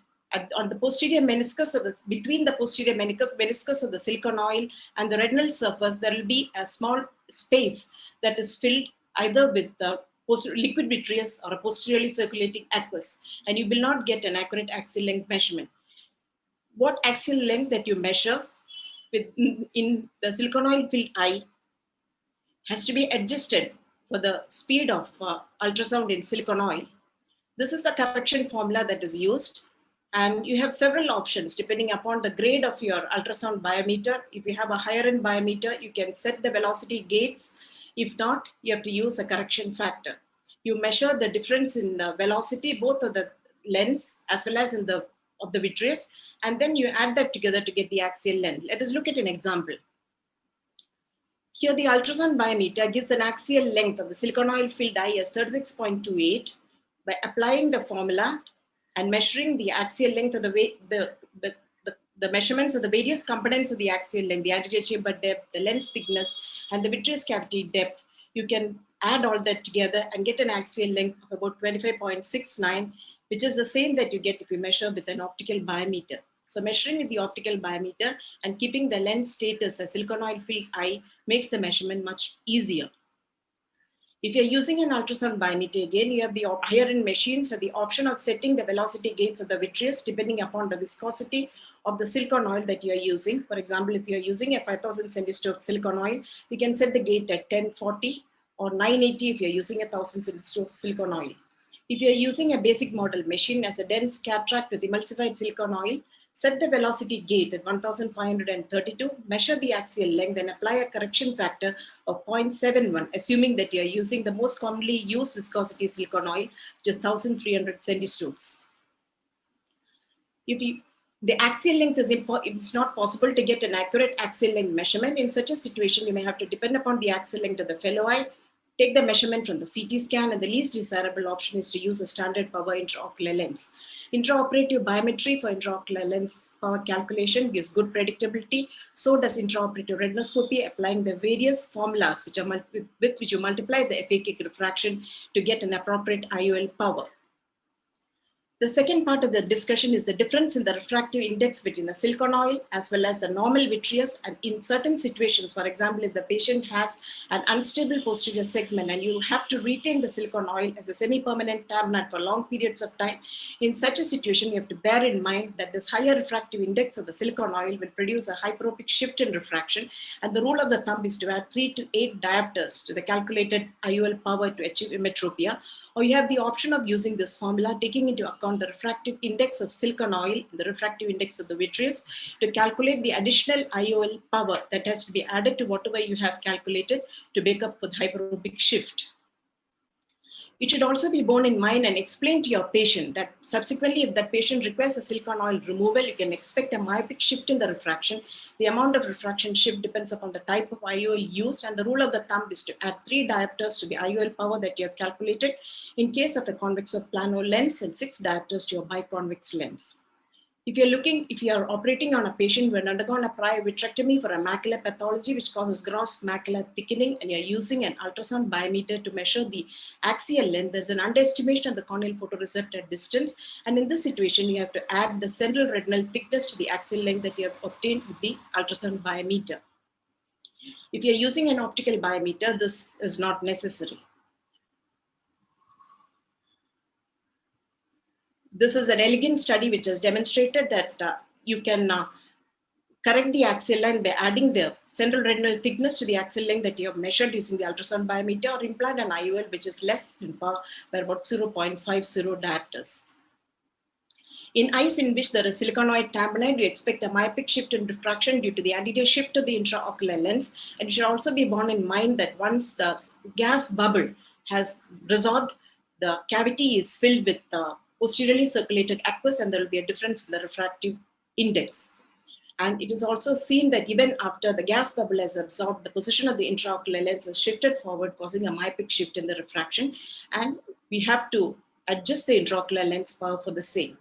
on the posterior meniscus or between the posterior meniscus of the silicone oil and the retinal surface, there will be a small space that is filled either with the liquid vitreous or a posteriorly circulating aqueous, and you will not get an accurate axial length measurement. What axial length that you measure in the silicone oil filled eye has to be adjusted for the speed of ultrasound in silicone oil. This is the correction formula that is used, and you have several options depending upon the grade of your ultrasound biometer. If you have a higher end biometer, you can set the velocity gates. If not, you have to use a correction factor. You measure the difference in the velocity, both of the lens as well as of the vitreous, and then you add that together to get the axial length. Let us look at an example. Here, the ultrasound biometer gives an axial length of the silicone oil filled eye as 36.28. By applying the formula and measuring the axial length of the measurements of the various components of the axial length, the anterior chamber depth, the lens thickness, and the vitreous cavity depth, you can add all that together and get an axial length of about 25.69, which is the same that you get if you measure with an optical biometer. So measuring with the optical biometer and keeping the lens status as silicon oil filled eye makes the measurement much easier. If you're using an ultrasound biometer, again, you have the higher end machines have the option of setting the velocity gates of the vitreous depending upon the viscosity of the silicon oil that you're using. For example, if you're using a 5000 centistore silicon oil, you can set the gate at 1040 or 980 if you're using a 1000 centistore silicon oil. If you're using a basic model machine as a dense cataract with emulsified silicon oil, set the velocity gate at 1532, measure the axial length, and apply a correction factor of 0.71, assuming that you're using the most commonly used viscosity silicon oil, which is 1300 centistores. The axial length it's not possible to get an accurate axial length measurement. In such a situation, you may have to depend upon the axial length of the fellow eye, take the measurement from the CT scan, and the least desirable option is to use a standard power intraocular lens. Intraoperative biometry for intraocular lens power calculation gives good predictability. So does intraoperative retinoscopy, applying the various formulas with which you multiply the aphakic refraction to get an appropriate IOL power. The second part of the discussion is the difference in the refractive index between a silicon oil as well as the normal vitreous. And in certain situations, for example, if the patient has an unstable posterior segment and you have to retain the silicon oil as a semi-permanent tampon for long periods of time, in such a situation, you have to bear in mind that this higher refractive index of the silicon oil will produce a hyperopic shift in refraction. And the rule of the thumb is to add 3 to 8 diopters to the calculated IOL power to achieve emmetropia. Or you have the option of using this formula, taking into account the refractive index of silicon oil, the refractive index of the vitreous, to calculate the additional IOL power that has to be added to whatever you have calculated to make up for the hyperopic shift. It should also be borne in mind and explain to your patient that subsequently, if that patient requires a silicon oil removal, you can expect a myopic shift in the refraction. The amount of refraction shift depends upon the type of IOL used, and the rule of the thumb is to add 3 diopters to the IOL power that you have calculated in case of a convex or plano lens and 6 diopters to your biconvex lens. If you are operating on a patient who had undergone a prior vitrectomy for a macular pathology which causes gross macular thickening, and you're using an ultrasound biometer to measure the axial length, there's an underestimation of the corneal photoreceptor distance. And in this situation, you have to add the central retinal thickness to the axial length that you have obtained with the ultrasound biometer. If you're using an optical biometer, this is not necessary. This is an elegant study which has demonstrated that you can correct the axial length by adding the central retinal thickness to the axial length that you have measured using the ultrasound biometer, or implant an IOL which is less in power by about 0.50 diopters. In eyes in which there is siliconoid tamponade, you expect a myopic shift in refraction due to the anterior shift of the intraocular lens. And it should also be borne in mind that once the gas bubble has resolved, the cavity is filled with posteriorly circulated aqueous, and there will be a difference in the refractive index. And it is also seen that even after the gas bubble has absorbed, the position of the intraocular lens has shifted forward, causing a myopic shift in the refraction. And we have to adjust the intraocular lens power for the same.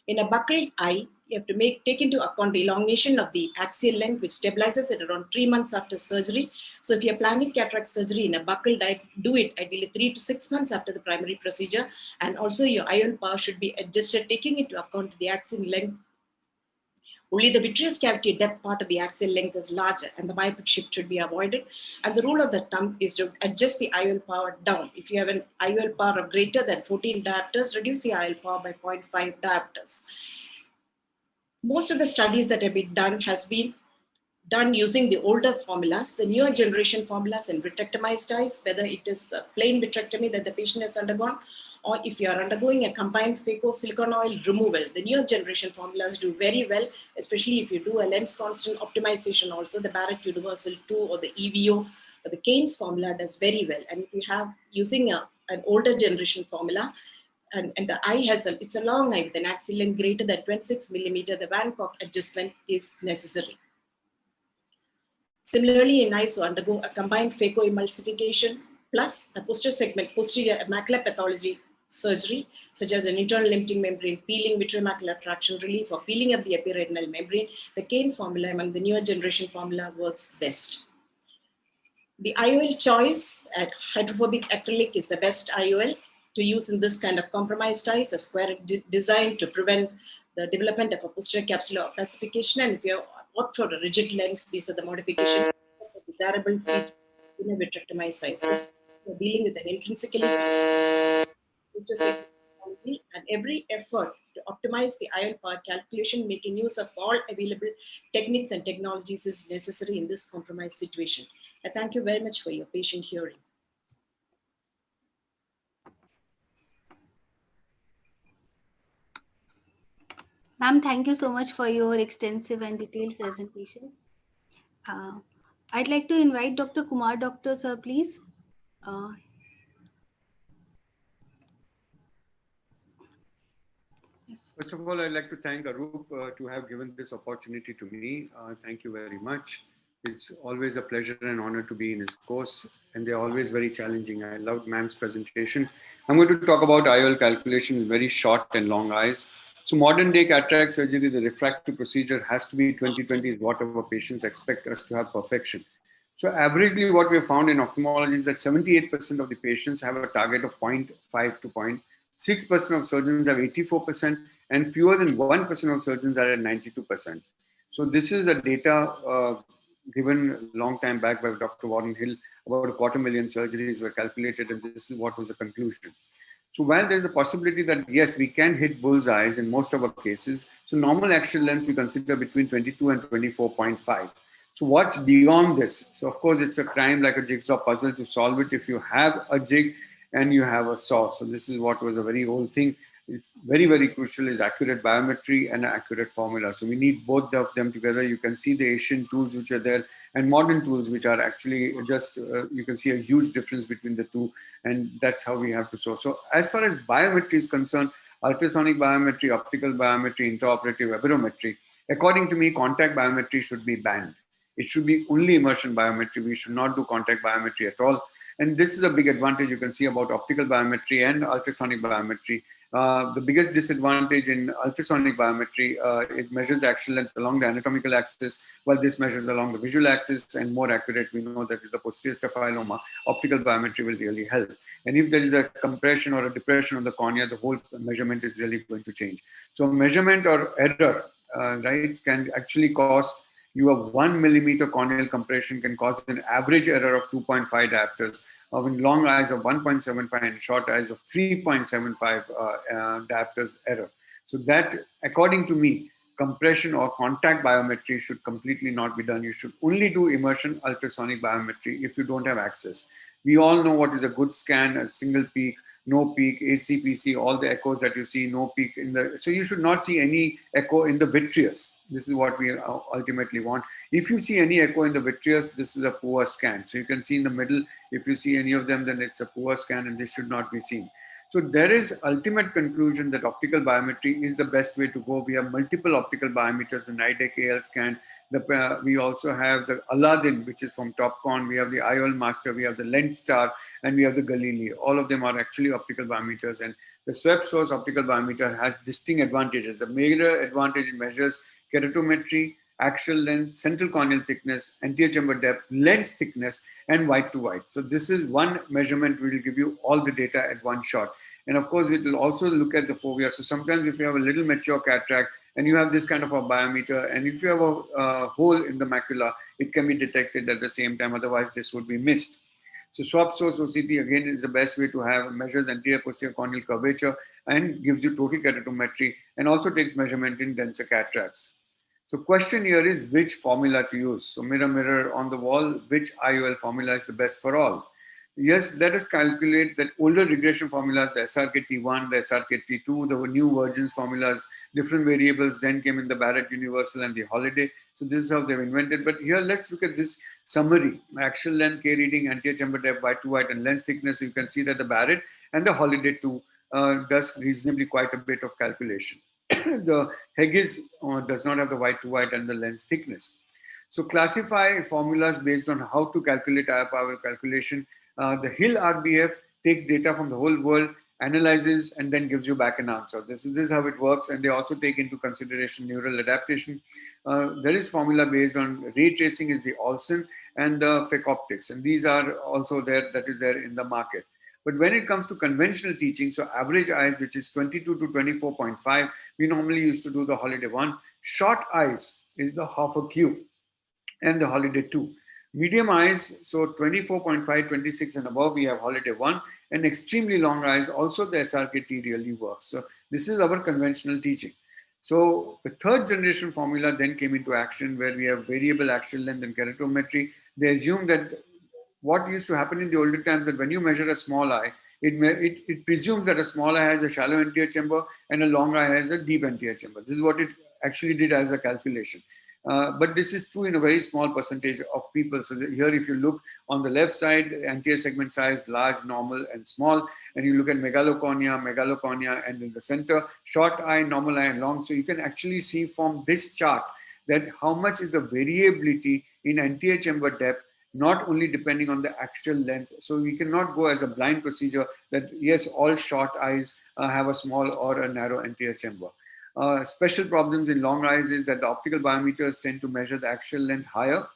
In a buckled eye, you have to take into account the elongation of the axial length, which stabilizes at around 3 months after surgery. So if you're planning cataract surgery in a buckled eye, do it ideally 3 to 6 months after the primary procedure. And also your IOL power should be adjusted, taking into account the axial length. Only the vitreous cavity depth part of the axial length is larger, and the myopic shift should be avoided. And the rule of the thumb is to adjust the IOL power down. If you have an IOL power of greater than 14 diopters, reduce the IOL power by 0.5 diopters. Most of the studies that have been done has been done using the older formulas, the newer generation formulas in vitrectomized eyes, whether it is a plain vitrectomy that the patient has undergone, or if you are undergoing a combined phaco silicon oil removal. The newer generation formulas do very well, especially if you do a lens constant optimization also. The Barrett Universal 2 or the EVO or the Keynes formula does very well. And if you have using an older generation formula, and the eye it's a long eye with an axial length greater than 26 millimeter, the Van Gogh adjustment is necessary. Similarly, in eyes who undergo a combined phacoemulsification plus a posterior macular pathology surgery, such as an internal limiting membrane peeling, vitreomacular traction relief, or peeling of the epiretinal membrane, the Keynes formula among the newer generation formula works best. The IOL choice at hydrophobic acrylic is the best IOL to use in this kind of compromised eyes, a square designed to prevent the development of a posterior capsular opacification. And if you opt for a rigid lens, these are the modifications of the desirable feature in a vitrectomized size. So we're dealing with an intrinsically technology, and every effort to optimize the IOL power calculation, making use of all available techniques and technologies is necessary in this compromised situation. I thank you very much for your patient hearing. Ma'am, thank you so much for your extensive and detailed presentation. I'd like to invite Dr. Kumar Doctor, sir, please. Yes. First of all, I'd like to thank Arup to have given this opportunity to me. Thank you very much. It's always a pleasure and honor to be in his course, and they're always very challenging. I loved ma'am's presentation. I'm going to talk about IOL calculation with very short and long eyes. So modern day cataract surgery, the refractive procedure has to be 20/20 is what our patients expect us to have perfection. So averagely what we have found in ophthalmology is that 78% of the patients have a target of 0.5 to 0.6% of surgeons have 84%, and fewer than 1% of surgeons are at 92%. So this is a data given a long time back by Dr. Warren Hill. About 250,000 surgeries were calculated, and this is what was the conclusion. So while there's a possibility that, yes, we can hit bullseyes in most of our cases, so normal axial length we consider between 22 and 24.5. So what's beyond this? So of course, it's a crime like a jigsaw puzzle to solve it if you have a jig and you have a saw. So this is what was a very old thing. It's very, very crucial is accurate biometry and accurate formula. So we need both of them together. You can see the Asian tools which are there and modern tools which are actually just, you can see a huge difference between the two. And that's how we have to solve. So as far as biometry is concerned, ultrasonic biometry, optical biometry, intraoperative aberrometry, according to me, contact biometry should be banned. It should be only immersion biometry. We should not do contact biometry at all. And this is a big advantage you can see about optical biometry and ultrasonic biometry. The biggest disadvantage in ultrasonic biometry, it measures the axial length along the anatomical axis, while this measures along the visual axis, and more accurate, we know that is the posterior staphyloma. Optical biometry will really help. And if there is a compression or a depression of the cornea, the whole measurement is really going to change. So measurement or error, right, can actually cost you a 1 millimeter corneal compression can cause an average error of 2.5 diopters, in long eyes of 1.75 and short eyes of 3.75 diopters error. So that, according to me, compression or contact biometry should completely not be done. You should only do immersion ultrasonic biometry if you don't have access. We all know what is a good scan, a single peak, no peak, ACPC, all the echoes that you see, no peak in the, so you should not see any echo in the vitreous. This is what we ultimately want. If you see any echo in the vitreous, this is a poor scan. So you can see in the middle, if you see any of them, then it's a poor scan and this should not be seen. So there is ultimate conclusion that optical biometry is the best way to go. We have multiple optical biometers, the Nidec AL scan. We also have the Aladdin, which is from Topcon. We have the IOL Master, we have the Lensstar, and we have the Galileo. All of them are actually optical biometers. And the swept source optical biometer has distinct advantages. The major advantage measures keratometry, axial length, central corneal thickness, anterior chamber depth, lens thickness, and white to white. So this is one measurement which will give you all the data at one shot. And of course, it will also look at the fovea. So sometimes if you have a little mature cataract and you have this kind of a biometer, and if you have a hole in the macula, it can be detected at the same time. Otherwise, this would be missed. So swap source OCT, again, is the best way to have, measures anterior posterior corneal curvature and gives you total keratometry, and also takes measurement in denser cataracts. So question here is which formula to use. So mirror, mirror on the wall, which IOL formula is the best for all? Yes, let us calculate that older regression formulas, the SRKT1, the SRKT2, the new Vergence formulas, different variables then came in the Barrett Universal and the Holiday. So this is how they've invented. But here, let's look at this summary. Axial length, K reading, anterior chamber depth, white to white, and lens thickness. You can see that the Barrett and the Holiday 2 does reasonably quite a bit of calculation. The Haggis does not have the white to white and the lens thickness. So classify formulas based on how to calculate IOL power calculation. The Hill RBF takes data from the whole world, analyzes, and then gives you back an answer. This is how it works. And they also take into consideration neural adaptation. There is formula based on ray tracing is the Olsen and the Fick Optics. And these are also there, that is there in the market. But when it comes to conventional teaching, so average eyes, which is 22 to 24.5, we normally used to do the holiday 1. Short eyes is the half a Q and the holiday 2. Medium eyes, so 24.5, 26 and above, we have holiday 1. And extremely long eyes, also the SRKT really works. So this is our conventional teaching. So the third generation formula then came into action, where we have variable axial length and keratometry. They assume that what used to happen in the older times, that when you measure a small eye, it presumes that a small eye has a shallow anterior chamber and a long eye has a deep anterior chamber. This is what it actually did as a calculation. But this is true in a very small percentage of people. So here, if you look on the left side, anterior segment size, large, normal, and small, and you look at megalocornea, and in the center, short eye, normal eye, and long. So you can actually see from this chart that how much is the variability in anterior chamber depth, not only depending on the axial length. So we cannot go as a blind procedure that yes, all short eyes have a small or a narrow anterior chamber. Special problems in long eyes is that the optical biometers tend to measure the axial length higher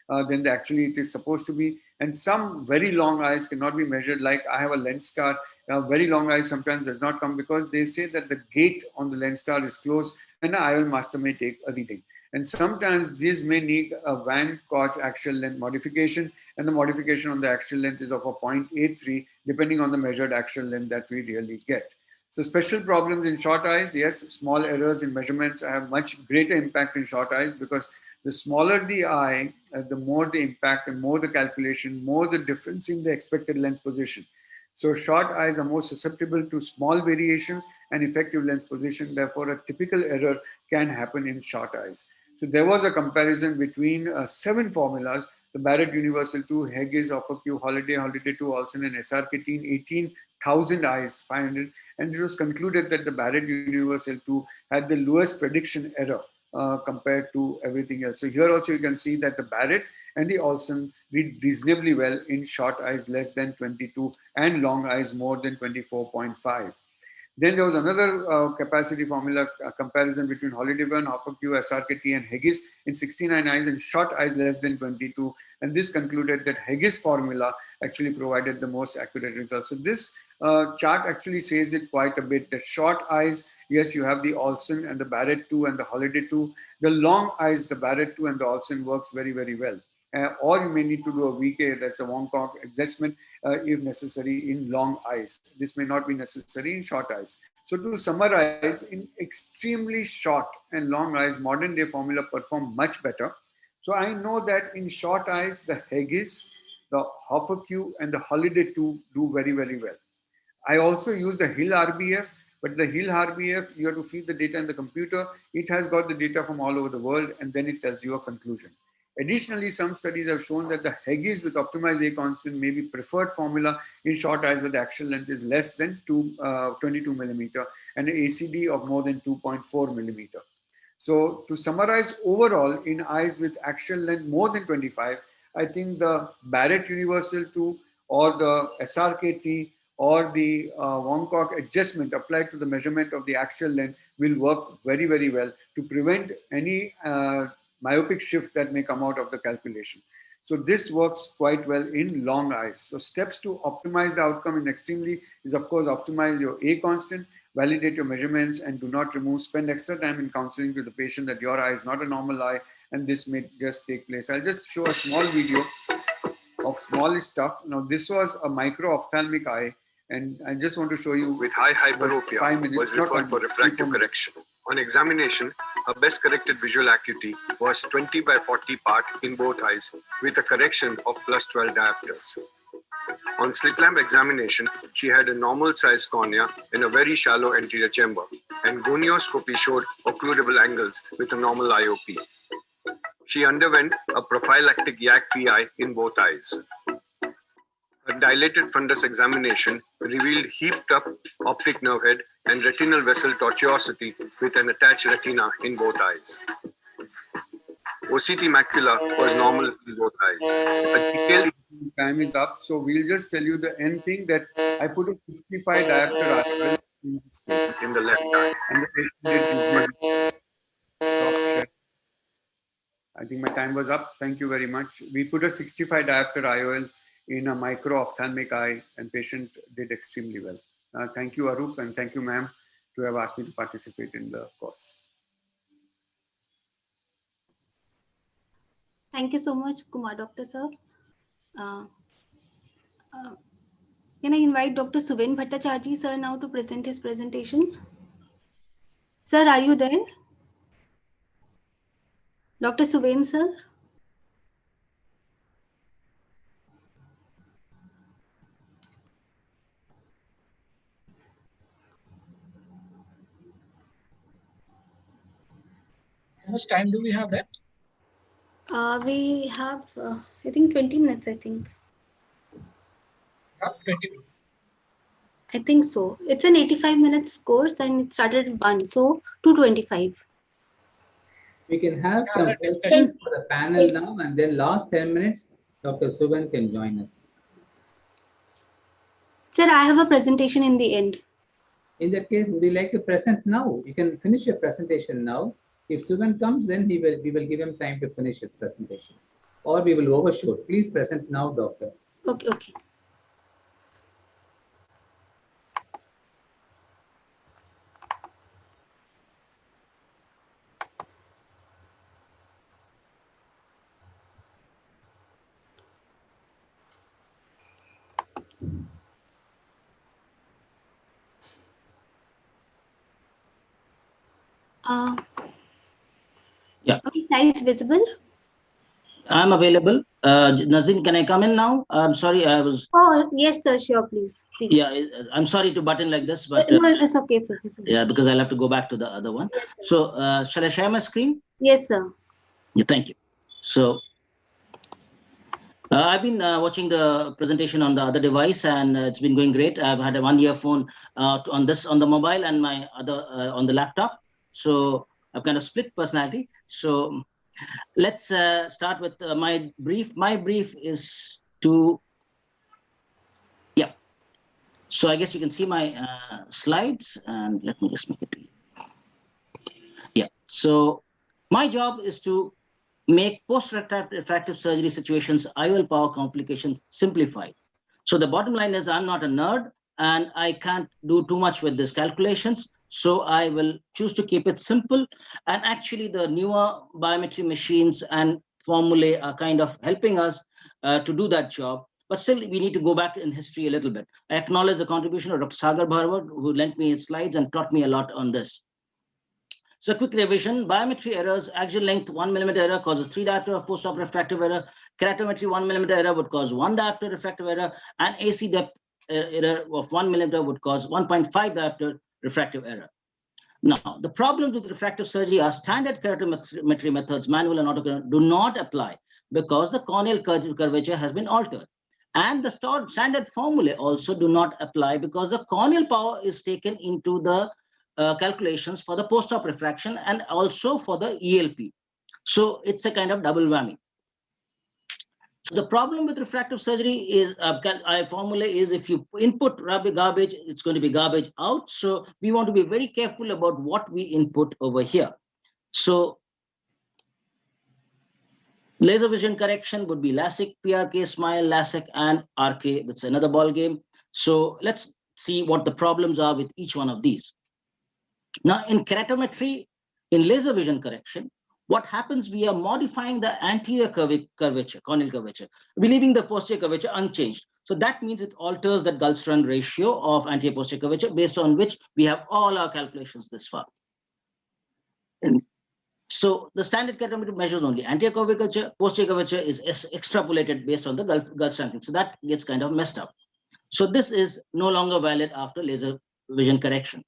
than the actually it is supposed to be. And some very long eyes cannot be measured. Like I have a lens star, very long eyes sometimes does not come because they say that the gate on the lens star is closed and the IOL master may take a reading. And sometimes these may need a Van Koch axial length modification, and the modification on the axial length is of a 0.83, depending on the measured axial length that we really get. So special problems in short eyes, yes, small errors in measurements have much greater impact in short eyes, because the smaller the eye, the more the impact and more the calculation, more the difference in the expected lens position. So short eyes are more susceptible to small variations and effective lens position. Therefore, a typical error can happen in short eyes. So there was a comparison between 7 formulas, the Barrett Universal 2, Haigis, Offerq, Holiday, Holiday 2, Olsen, and SRKT, 18,000 eyes, 500. And it was concluded that the Barrett Universal 2 had the lowest prediction error compared to everything else. So here also you can see that the Barrett and the Olsen did reasonably well in short eyes less than 22 and long eyes more than 24.5. Then there was another capacity formula comparison between Holiday 1, Offerq, SRKT, and Haigis in 69 eyes and short eyes less than 22. And this concluded that Haigis formula actually provided the most accurate results. So this chart actually says it quite a bit, that short eyes, yes, you have the Olsen and the Barrett 2 and the Holiday 2. The long eyes, the Barrett 2 and the Olsen works very, very well. Or you may need to do a VK, that's a Van Koch adjustment, if necessary in long eyes. This may not be necessary in short eyes. So to summarize, in extremely short and long eyes, modern day formula perform much better. So I know that in short eyes, the Haigis, the Offerq, and the Holiday 2 do very, very well. I also use the Hill RBF, but the Hill RBF, you have to feed the data in the computer. It has got the data from all over the world, and then it tells you a conclusion. Additionally, some studies have shown that the Haigis with optimized A constant may be preferred formula in short eyes where the axial length is less than 22 millimeter and an ACD of more than 2.4 millimeter. So to summarize, overall in eyes with axial length more than 25, I think the Barrett Universal 2 or the SRKT or the Van Koch adjustment applied to the measurement of the axial length will work very, very well to prevent any myopic shift that may come out of the calculation. So this works quite well in long eyes. So steps to optimize the outcome in extremely is, of course, optimize your A constant, validate your measurements, and do not remove, spend extra time in counseling to the patient that your eye is not a normal eye and this may just take place. I'll just show a small video of small stuff. Now this was a micro-ophthalmic eye, and I just want to show you. With high hyperopia, was referred for refractive correction. On examination, her best corrected visual acuity was 20 by 40 part in both eyes with a correction of plus 12 diopters. On slit lamp examination, she had a normal sized cornea in a very shallow anterior chamber, and gonioscopy showed occludable angles with a normal IOP. She underwent a prophylactic YAG PI in both eyes. A dilated fundus examination revealed heaped up optic nerve head and retinal vessel tortuosity with an attached retina in both eyes. OCT macula was normal in both eyes. A detailed time is up, so we'll just tell you the end thing that I put a 65 diopter article in this case in the left eye. And the patient did reasonably. I think my time was up. Thank you very much. We put a 65 diopter IOL in a micro-ophthalmic eye, and patient did extremely well. Thank you, Arup, and thank you, ma'am, to have asked me to participate in the course. Thank you so much, Kumar Doctor sir. Can I invite Dr. Suven Bhattacharjee sir now to present his presentation? Sir, are you there? Dr. Suven sir? How much time do we have left? We have, I think 20 minutes, I think. 20 minutes. I think so. It's an 85 minutes course and it started at 1, so 2:25. We can have Yeah, some that questions discussion. for the panel now, and then last 10 minutes, Dr. Suvan can join us. Sir, I have a presentation in the end. In that case, would you like to present now? You can finish your presentation now. If Suvan comes, then we will give him time to finish his presentation. Or we will overshoot. Please present now, doctor. Okay, okay. Yeah. Are the slides visible? I'm available. Nazin, can I come in now? I'm sorry, I was. Oh, yes, sir. Sure, please. Please. Yeah, I'm sorry to butt in like this, but No, it's okay. It's okay, sir. yeah, because I'll have to go back to the other one. Yes, sir. So, shall I share my screen? Yes, sir. Yeah, thank you. So, I've been watching the presentation on the other device, and it's been going great. I've had a one earphone on the mobile and my other on the laptop. So I've kind of split personality. So let's start with my brief. My brief is to, yeah. So I guess you can see my slides, and let me just make it. Yeah. So my job is to make post-refractive surgery situations, IOL power complications simplified. So the bottom line is I'm not a nerd and I can't do too much with these calculations. So I will choose to keep it simple. And actually the newer biometry machines and formulae are kind of helping us to do that job. But still, we need to go back in history a little bit. I acknowledge the contribution of Dr. Sagar Bharwar, who lent me his slides and taught me a lot on this. So quick revision, biometry errors, axial length 1 millimeter error causes 3 diopter of post-op refractive error, keratometry 1 millimeter error would cause 1 diopter refractive error, and AC depth error of 1 millimeter would cause 1.5 diopter refractive error. Now, the problems with refractive surgery are standard keratometry methods, manual and auto, do not apply because the corneal curvature has been altered. And the standard formulae also do not apply because the corneal power is taken into the calculations for the post-op refraction and also for the ELP. So it's a kind of double whammy. So the problem with refractive surgery is formula is if you input garbage, it's going to be garbage out. So we want to be very careful about what we input over here. So laser vision correction would be LASIK, PRK, SMILE, LASIK, and RK. That's another ball game. So let's see what the problems are with each one of these. Now, in keratometry, in laser vision correction, what happens, we are modifying the anterior curvature, corneal curvature. We're leaving the posterior curvature unchanged. So that means it alters the Gullstrand ratio of anterior posterior curvature based on which we have all our calculations this far. And so the standard keratometry measures only anterior curvature, posterior curvature is extrapolated based on the Gullstrand thing. So that gets kind of messed up. So this is no longer valid after laser vision correction.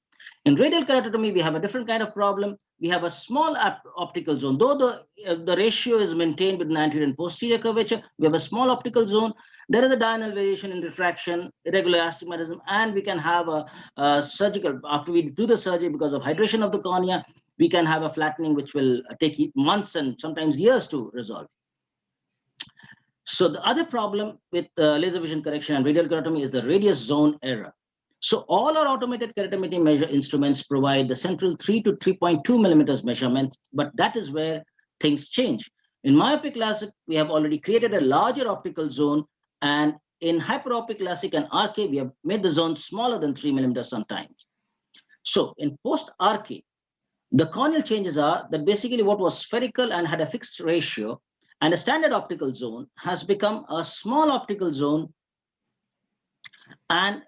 In radial keratotomy, we have a different kind of problem. We have a small optical zone. Though the ratio is maintained between anterior and posterior curvature, we have a small optical zone. There is a diurnal variation in refraction, irregular astigmatism, and we can have a surgical, after we do the surgery because of hydration of the cornea, we can have a flattening which will take months and sometimes years to resolve. So the other problem with laser vision correction and radial keratotomy is the radius zone error. So all our automated keratometry measure instruments provide the central 3 to 3.2 millimeters measurements, but that is where things change. In myopic LASIK, we have already created a larger optical zone, and in hyperopic classic and RK, we have made the zone smaller than 3 millimeters sometimes. So in post-RK, the corneal changes are that basically what was spherical and had a fixed ratio and a standard optical zone has become a small optical zone and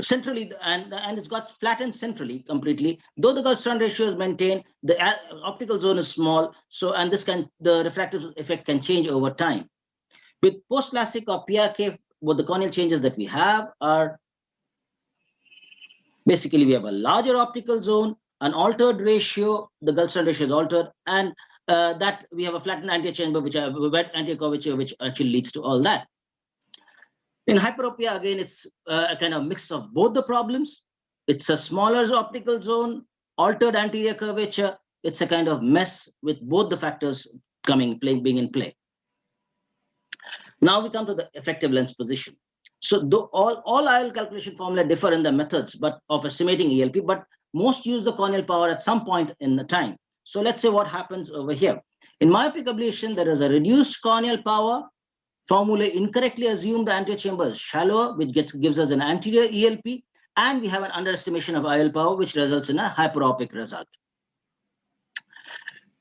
centrally, and it's got flattened centrally completely. Though the Gulf-Strand ratio is maintained, the optical zone is small. So, and the refractive effect can change over time. With post-classic or PRK, what the corneal changes that we have are basically we have a larger optical zone, an altered ratio, the Gulf-Strand ratio is altered, and that we have a flattened anterior chamber, which have a wet anterior curvature, which actually leads to all that. In hyperopia, again, it's a kind of mix of both the problems. It's a smaller optical zone, altered anterior curvature. It's a kind of mess with both the factors being in play. Now we come to the effective lens position. So though all IOL calculation formula differ in the methods but of estimating ELP, but most use the corneal power at some point in the time. So let's say what happens over here. In myopic ablation, there is a reduced corneal power. Formula incorrectly assumed the anterior chamber is shallower, which gives us an anterior ELP, and we have an underestimation of IOL power, which results in a hyperopic result.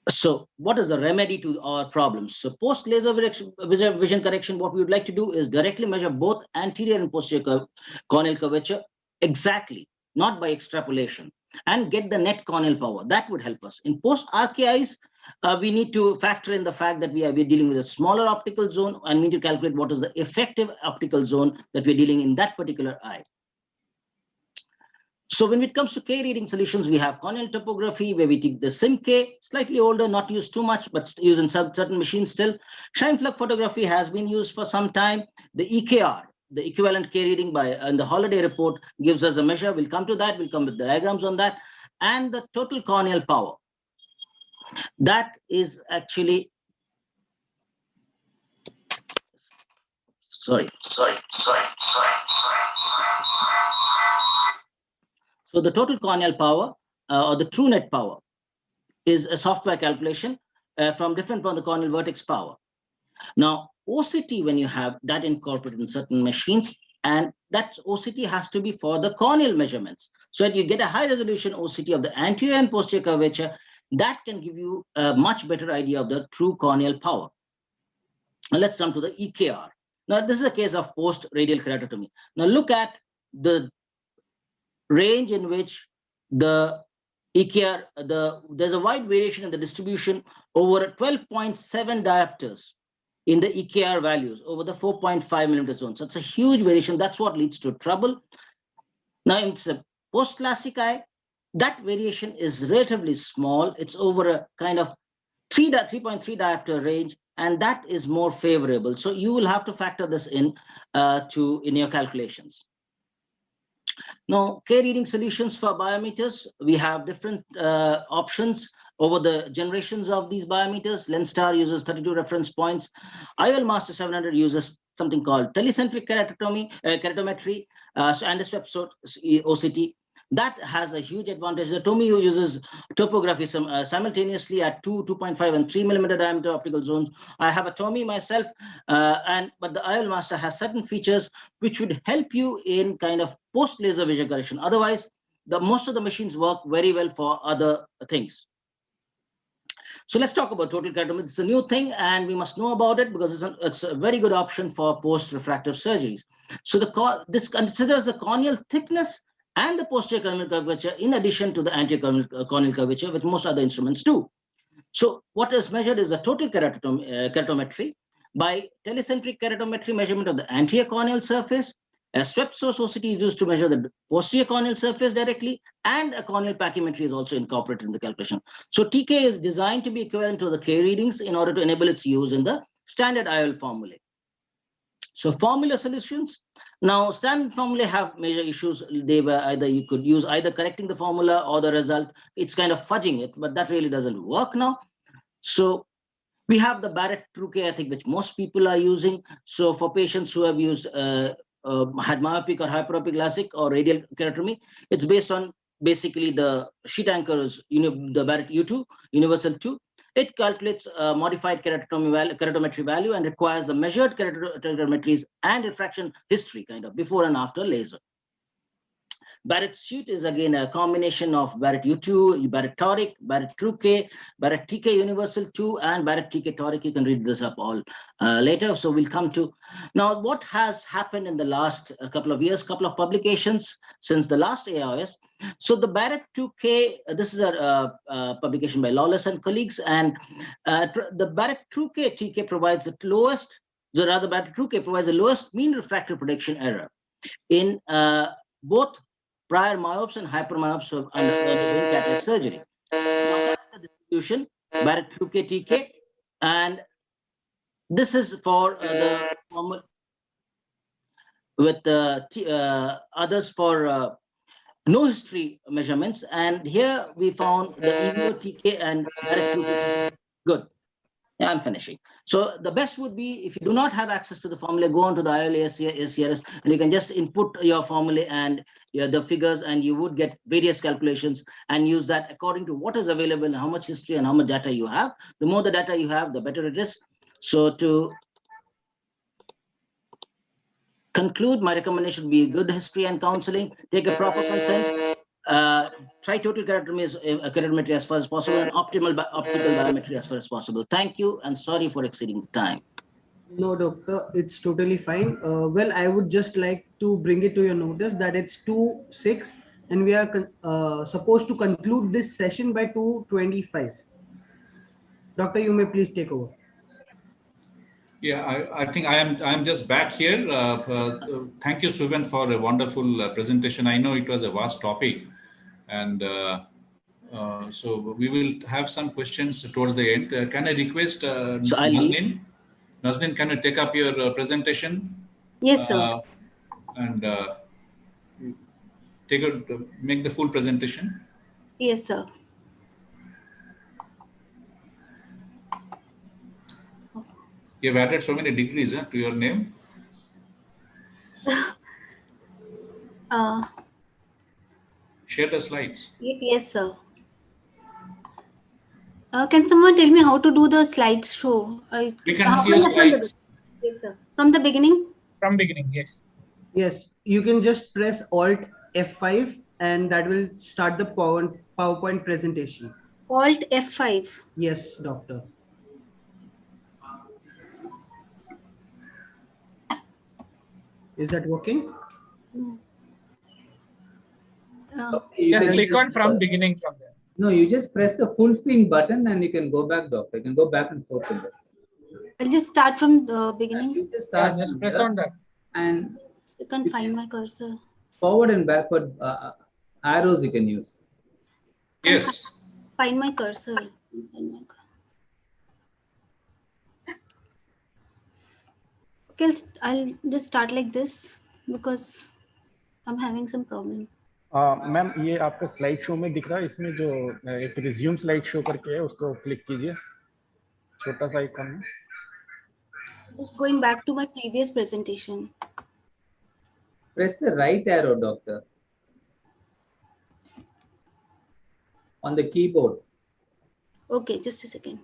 So what is the remedy to our problems? So post laser vision correction, what we would like to do is directly measure both anterior and posterior corneal curvature exactly, not by extrapolation, and get the net corneal power. That would help us. In post RKIs, we need to factor in the fact that we're dealing with a smaller optical zone and need to calculate what is the effective optical zone that we're dealing in that particular eye. So when it comes to K reading solutions, we have corneal topography where we take the SIM-K, slightly older, not used too much, but used in certain machines still. Scheimpflug photography has been used for some time. The EKR, the equivalent K reading in the Holiday report, gives us a measure. We'll come to that. We'll come with diagrams on that. And the total corneal power. That is actually, sorry. So the total corneal power or the true net power is a software calculation from the corneal vertex power. Now, OCT, when you have that incorporated in certain machines, and that OCT has to be for the corneal measurements. So that you get a high resolution OCT of the anterior and posterior curvature, that can give you a much better idea of the true corneal power. Now let's come to the EKR. Now this is a case of post-radial keratotomy. Now look at the range in which the EKR, there's a wide variation in the distribution over 12.7 diopters in the EKR values over the 4.5 millimeter zone. So it's a huge variation. That's what leads to trouble. Now it's a post-classic eye. That variation is relatively small. It's over a kind of 3.3 diopter range, and that is more favorable. So you will have to factor this in in your calculations. Now, K reading solutions for biometers, we have different options over the generations of these biometers. Lenstar uses 32 reference points. IOL Master 700 uses something called telecentric keratometry and a swept OCT. That has a huge advantage. The Tomy uses topography simultaneously at 2, 2.5, and 3 millimeter diameter optical zones. I have a Tomy myself, but the IOL Master has certain features which would help you in kind of post-laser vision correction. Otherwise, most of the machines work very well for other things. So let's talk about total keratometry. It's a new thing, and we must know about it because it's a very good option for post-refractive surgeries. So this considers the corneal thickness and the posterior corneal curvature in addition to the anterior corneal curvature, which most other instruments do. So what is measured is the total keratometry by telecentric keratometry measurement of the anterior corneal surface. A swept source OCT is used to measure the posterior corneal surface directly, and a corneal pachymetry is also incorporated in the calculation. So TK is designed to be equivalent to the K readings in order to enable its use in the standard IOL formulae. So formula solutions. Now, standard formulae have major issues. They were you could use either correcting the formula or the result. It's kind of fudging it, but that really doesn't work now. So we have the Barrett True-K, I think, which most people are using. So for patients who have used had myopic or hyperopic LASIK or radial keratotomy, it's based on basically the sheet anchors, the Barrett U2, Universal 2. It calculates modified keratometry value and requires the measured keratometries and refraction history, kind of before and after laser. Barrett suite is again a combination of Barrett U2, Barrett Toric, Barrett TrueK, Barrett TK Universal 2, and Barrett TK Toric. You can read this up all later. So we'll come to now what has happened in the last couple of years, couple of publications since the last AIOS. So the Barrett 2K, this is a publication by Lawless and colleagues, and the Barrett 2K TK provides the lowest, so rather Barrett 2K provides the lowest mean refractive prediction error in both prior myopes and hypermyopes who undergoing cataract surgery. Now that's the distribution, Barrett 2K TK, and this is for the normal with others for no history measurements. And here we found the EVO TK and Barrett 2K. Good. Yeah, I'm finishing. So the best would be if you do not have access to the formula, go on to the IOLA SCRS and you can just input your formula and the figures, and you would get various calculations and use that according to what is available and how much history and how much data you have. The more the data you have, the better it is. So to conclude, my recommendation would be good history and counseling, take a proper consent, try total keratometry as far as possible, and optical biometry as far as possible. Thank you, and sorry for exceeding the time. No, doctor, it's totally fine. Well, I would just like to bring it to your notice that it's 2:06 and we are supposed to conclude this session by 2:25. Doctor, you may please take over. Yeah, I think I am just back here. Thank you, Suven, for a wonderful presentation. I know it was a vast topic, and so we will have some questions towards the end. Can I request Nazneen? Nazneen, can you take up your presentation? Yes, sir. And make the full presentation. Yes, sir. You have added so many degrees to your name. Share the slides. Yes, sir. Can someone tell me how to do the slideshow? We can see your slides. Yes, sir. From the beginning? From beginning, yes. Yes, you can just press Alt F5 and that will start the PowerPoint presentation. Alt F5. Yes, doctor. Is that working? No. Just click on from beginning from there. No, you just press the full screen button and you can go back, doctor. You can go back and forth in there. I'll just start from the beginning. You just start Just press on that. and You can find my cursor. forward and backward arrows you can use. Yes. Find my cursor. Okay, I'll just start like this because I'm having some problem. Ma'am ये आपका slide show में दिख रहा है, इसमें जो एक resume slide show करके है उसको क्लिक कीजिए, छोटा सा आइकॉन है. Just going back to my previous presentation. Press the right arrow, doctor, on the keyboard. Okay, just a second.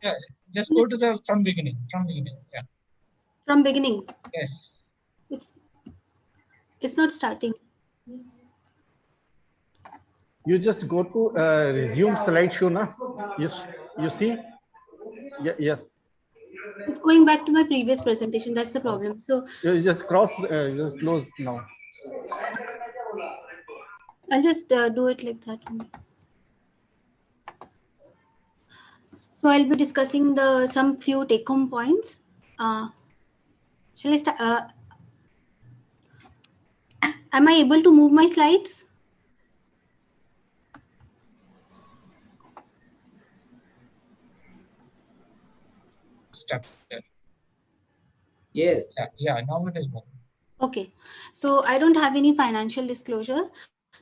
Yeah, just go to the from beginning. From beginning. Yeah. From beginning. Yes. It's not starting. You just go to resume slideshow, na? You see? Yes. It's going back to my previous presentation. That's the problem. So You just close now. I'll just do it like that. So I'll be discussing some few take-home points. Shall I start? Am I able to move my slides? Steps there. Yes. Yeah, now it is moving. Okay. So I don't have any financial disclosure.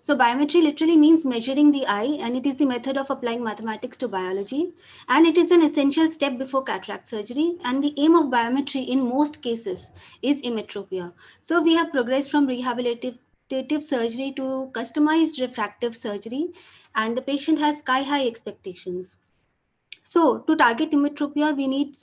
So biometry literally means measuring the eye, and it is the method of applying mathematics to biology. And it is an essential step before cataract surgery. And the aim of biometry in most cases is emmetropia. So we have progressed from rehabilitative surgery to customized refractive surgery, and the patient has sky-high expectations. So to target emmetropia, we need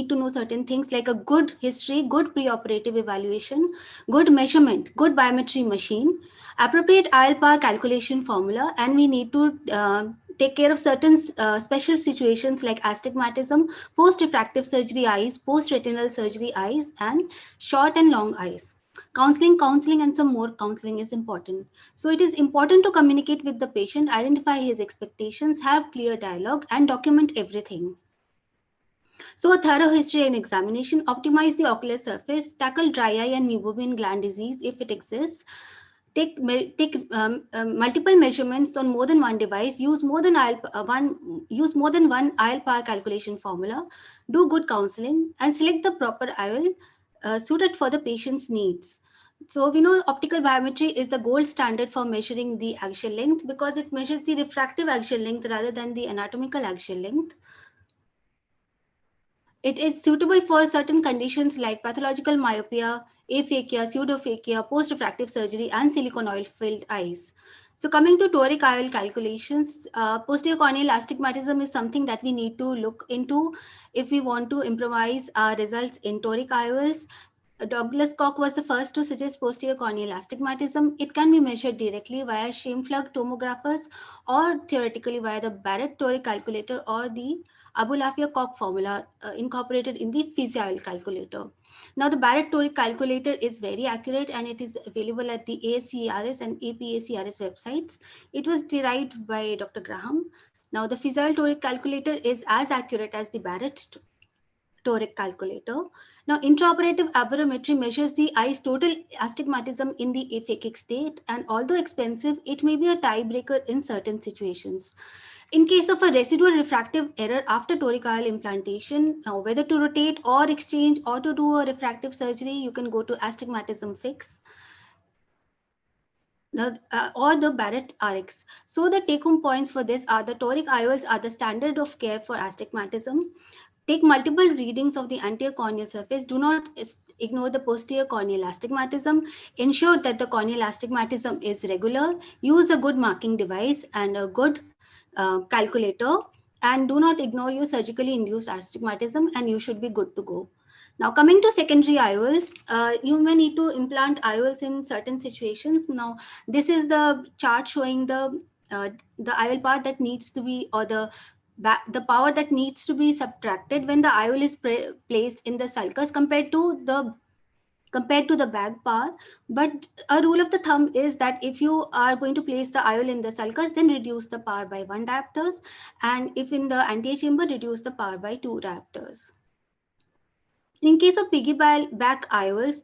to know certain things like a good history, good preoperative evaluation, good measurement, good biometry machine, appropriate IL-power calculation formula, and we need to take care of certain special situations like astigmatism, post-refractive surgery eyes, post-retinal surgery eyes, and short and long eyes. Counseling, and some more counseling is important. So it is important to communicate with the patient, identify his expectations, have clear dialogue, and document everything. So a thorough history and examination, optimize the ocular surface, tackle dry eye and meibomian gland disease if it exists, take multiple measurements on more than one device, use more than one IL power calculation formula, do good counseling, and select the proper IOL suited for the patient's needs. So we know optical biometry is the gold standard for measuring the axial length because it measures the refractive axial length rather than the anatomical axial length. It is suitable for certain conditions like pathological myopia, aphakia, pseudophakia, post-refractive surgery, and silicone oil-filled eyes. So coming to toric IOL calculations, posterior corneal astigmatism is something that we need to look into if we want to improvise our results in toric IOLs. Douglas Koch was the first to suggest posterior corneal astigmatism. It can be measured directly via Scheimpflug tomographers or theoretically via the Barrett toric calculator or the Abulafia-Koch formula incorporated in the PhysiIOL calculator. Now, the Barrett toric calculator is very accurate and it is available at the ASCRS and APACRS websites. It was derived by Dr. Graham. Now, the PhysiIOL toric calculator is as accurate as the Barrett toric calculator. Now, intraoperative aberrometry measures the eye's total astigmatism in the aphakic state, and although expensive, it may be a tiebreaker in certain situations. In case of a residual refractive error after toric IOL implantation, now whether to rotate or exchange or to do a refractive surgery, you can go to astigmatism fix. Or the Barrett RX. So the take-home points for this are the toric IOLs are the standard of care for astigmatism. Take multiple readings of the anterior corneal surface. Do not ignore the posterior corneal astigmatism. Ensure that the corneal astigmatism is regular. Use a good marking device and a good calculator. And do not ignore your surgically induced astigmatism, and you should be good to go. Now, coming to secondary IOLs, you may need to implant IOLs in certain situations. Now, this is the chart showing the IOL part that needs to be, or the power that needs to be subtracted when the IOL is placed in the sulcus compared to the bag power. But a rule of the thumb is that if you are going to place the IOL in the sulcus, then reduce the power by 1 diopters, and if in the antechamber, reduce the power by 2 diopters. In case of piggyback IOLs,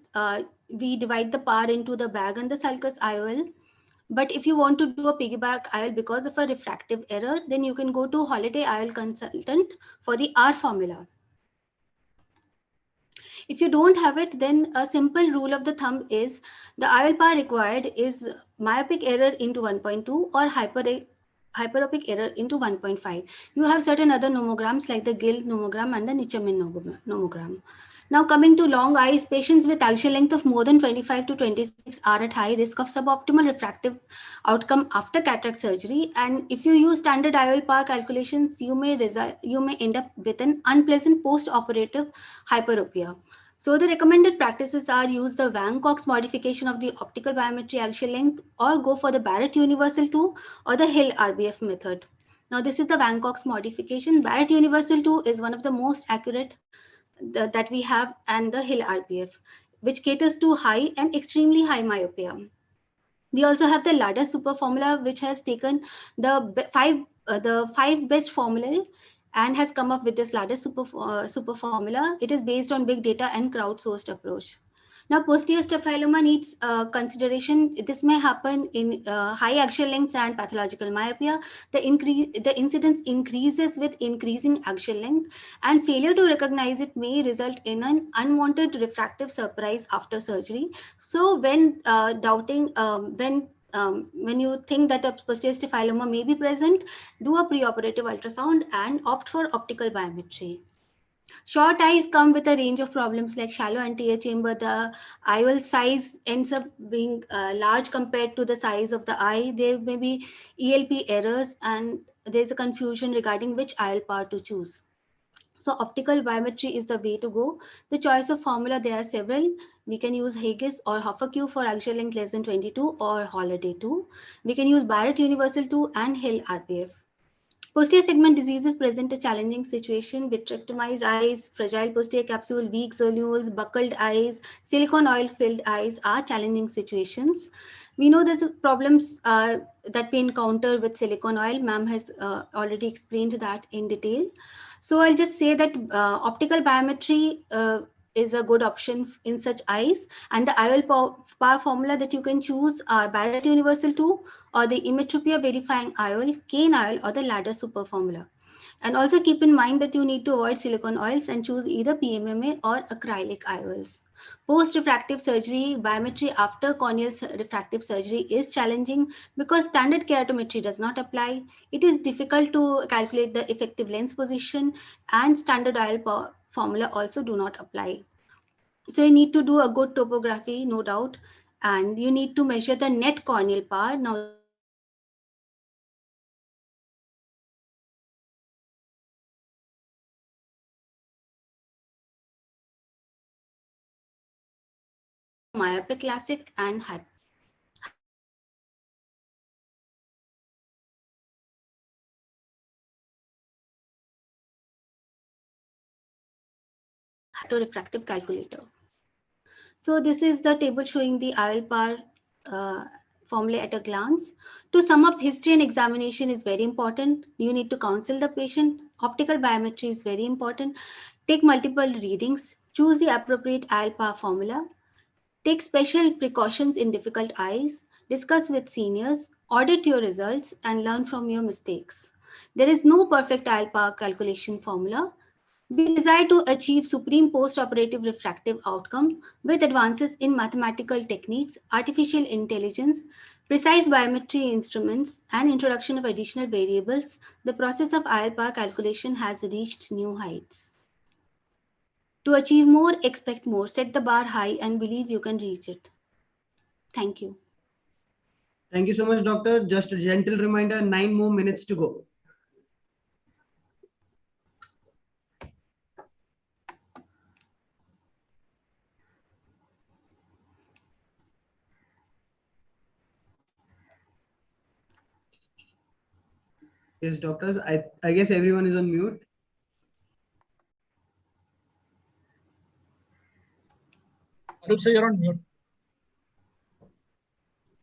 we divide the power into the bag and the sulcus IOL. But if you want to do a piggyback IOL because of a refractive error, then you can go to Holiday IOL Consultant for the R formula. If you don't have it, then a simple rule of the thumb is the IOL power required is myopic error into 1.2 or hyperopic error into 1.5. You have certain other nomograms like the Gill nomogram and the Nichamin nomogram. Now, coming to long eyes, patients with axial length of more than 25 to 26 are at high risk of suboptimal refractive outcome after cataract surgery. And if you use standard IOL power calculations, you may end up with an unpleasant post-operative hyperopia. So the recommended practices are use the Van-Cox modification of the optical biometry axial length, or go for the Barrett Universal 2 or the Hill RBF method. Now, this is the Van-Cox modification. Barrett Universal 2 is one of the most accurate that we have, and the Hill RBF, which caters to high and extremely high myopia. We also have the LADA super formula, which has taken the five best formulae and has come up with this LADA super formula. It is based on big data and crowdsourced approach. Now, posterior staphyloma needs consideration. This may happen in high axial lengths and pathological myopia. The incidence increases with increasing axial length, and failure to recognize it may result in an unwanted refractive surprise after surgery. So, when doubting, when you think that a posterior staphyloma may be present, do a preoperative ultrasound and opt for optical biometry. Short eyes come with a range of problems like shallow anterior chamber. The IOL size ends up being large compared to the size of the eye. There may be ELP errors, and there's a confusion regarding which IOL power to choose. So optical biometry is the way to go. The choice of formula, there are several. We can use Haigis or Hoffa-Q for axial length less than 22 or Holiday 2. We can use Barrett Universal 2 and Hill RPF. Posterior segment diseases present a challenging situation. Vitrectomized eyes, fragile posterior capsule, weak zonules, buckled eyes, silicone oil filled eyes are challenging situations. We know there's problems that we encounter with silicone oil. Ma'am has already explained that in detail. So I'll just say that optical biometry is a good option in such eyes, and the IOL power formula that you can choose are Barrett Universal 2 or the Emmetropia verifying IOL, Kane IOL, or the ladder super formula. And also keep in mind that you need to avoid silicone oils and choose either PMMA or acrylic IOLs. Post-refractive surgery, biometry after corneal refractive surgery is challenging because standard keratometry does not apply. It is difficult to calculate the effective lens position, and standard IOL formula also do not apply. So you need to do a good topography, no doubt, and you need to measure the net corneal power. Now, myopic classic and refractive calculator. So this is the table showing the IOL power formula at a glance. To sum up, history and examination is very important. You need to counsel the patient. Optical biometry is very important. Take multiple readings. Choose the appropriate IOL power formula. Take special precautions in difficult eyes. Discuss with seniors. Audit your results and learn from your mistakes. There is no perfect IOL power calculation formula. We desire to achieve supreme post-operative refractive outcome with advances in mathematical techniques, artificial intelligence, precise biometry instruments, and introduction of additional variables. The process of IOL power calculation has reached new heights. To achieve more, expect more. Set the bar high and believe you can reach it. Thank you. Thank you so much, doctor. Just a gentle reminder, 9 more minutes to go. Yes, doctors, I guess everyone is on mute. Arup, so you're on mute.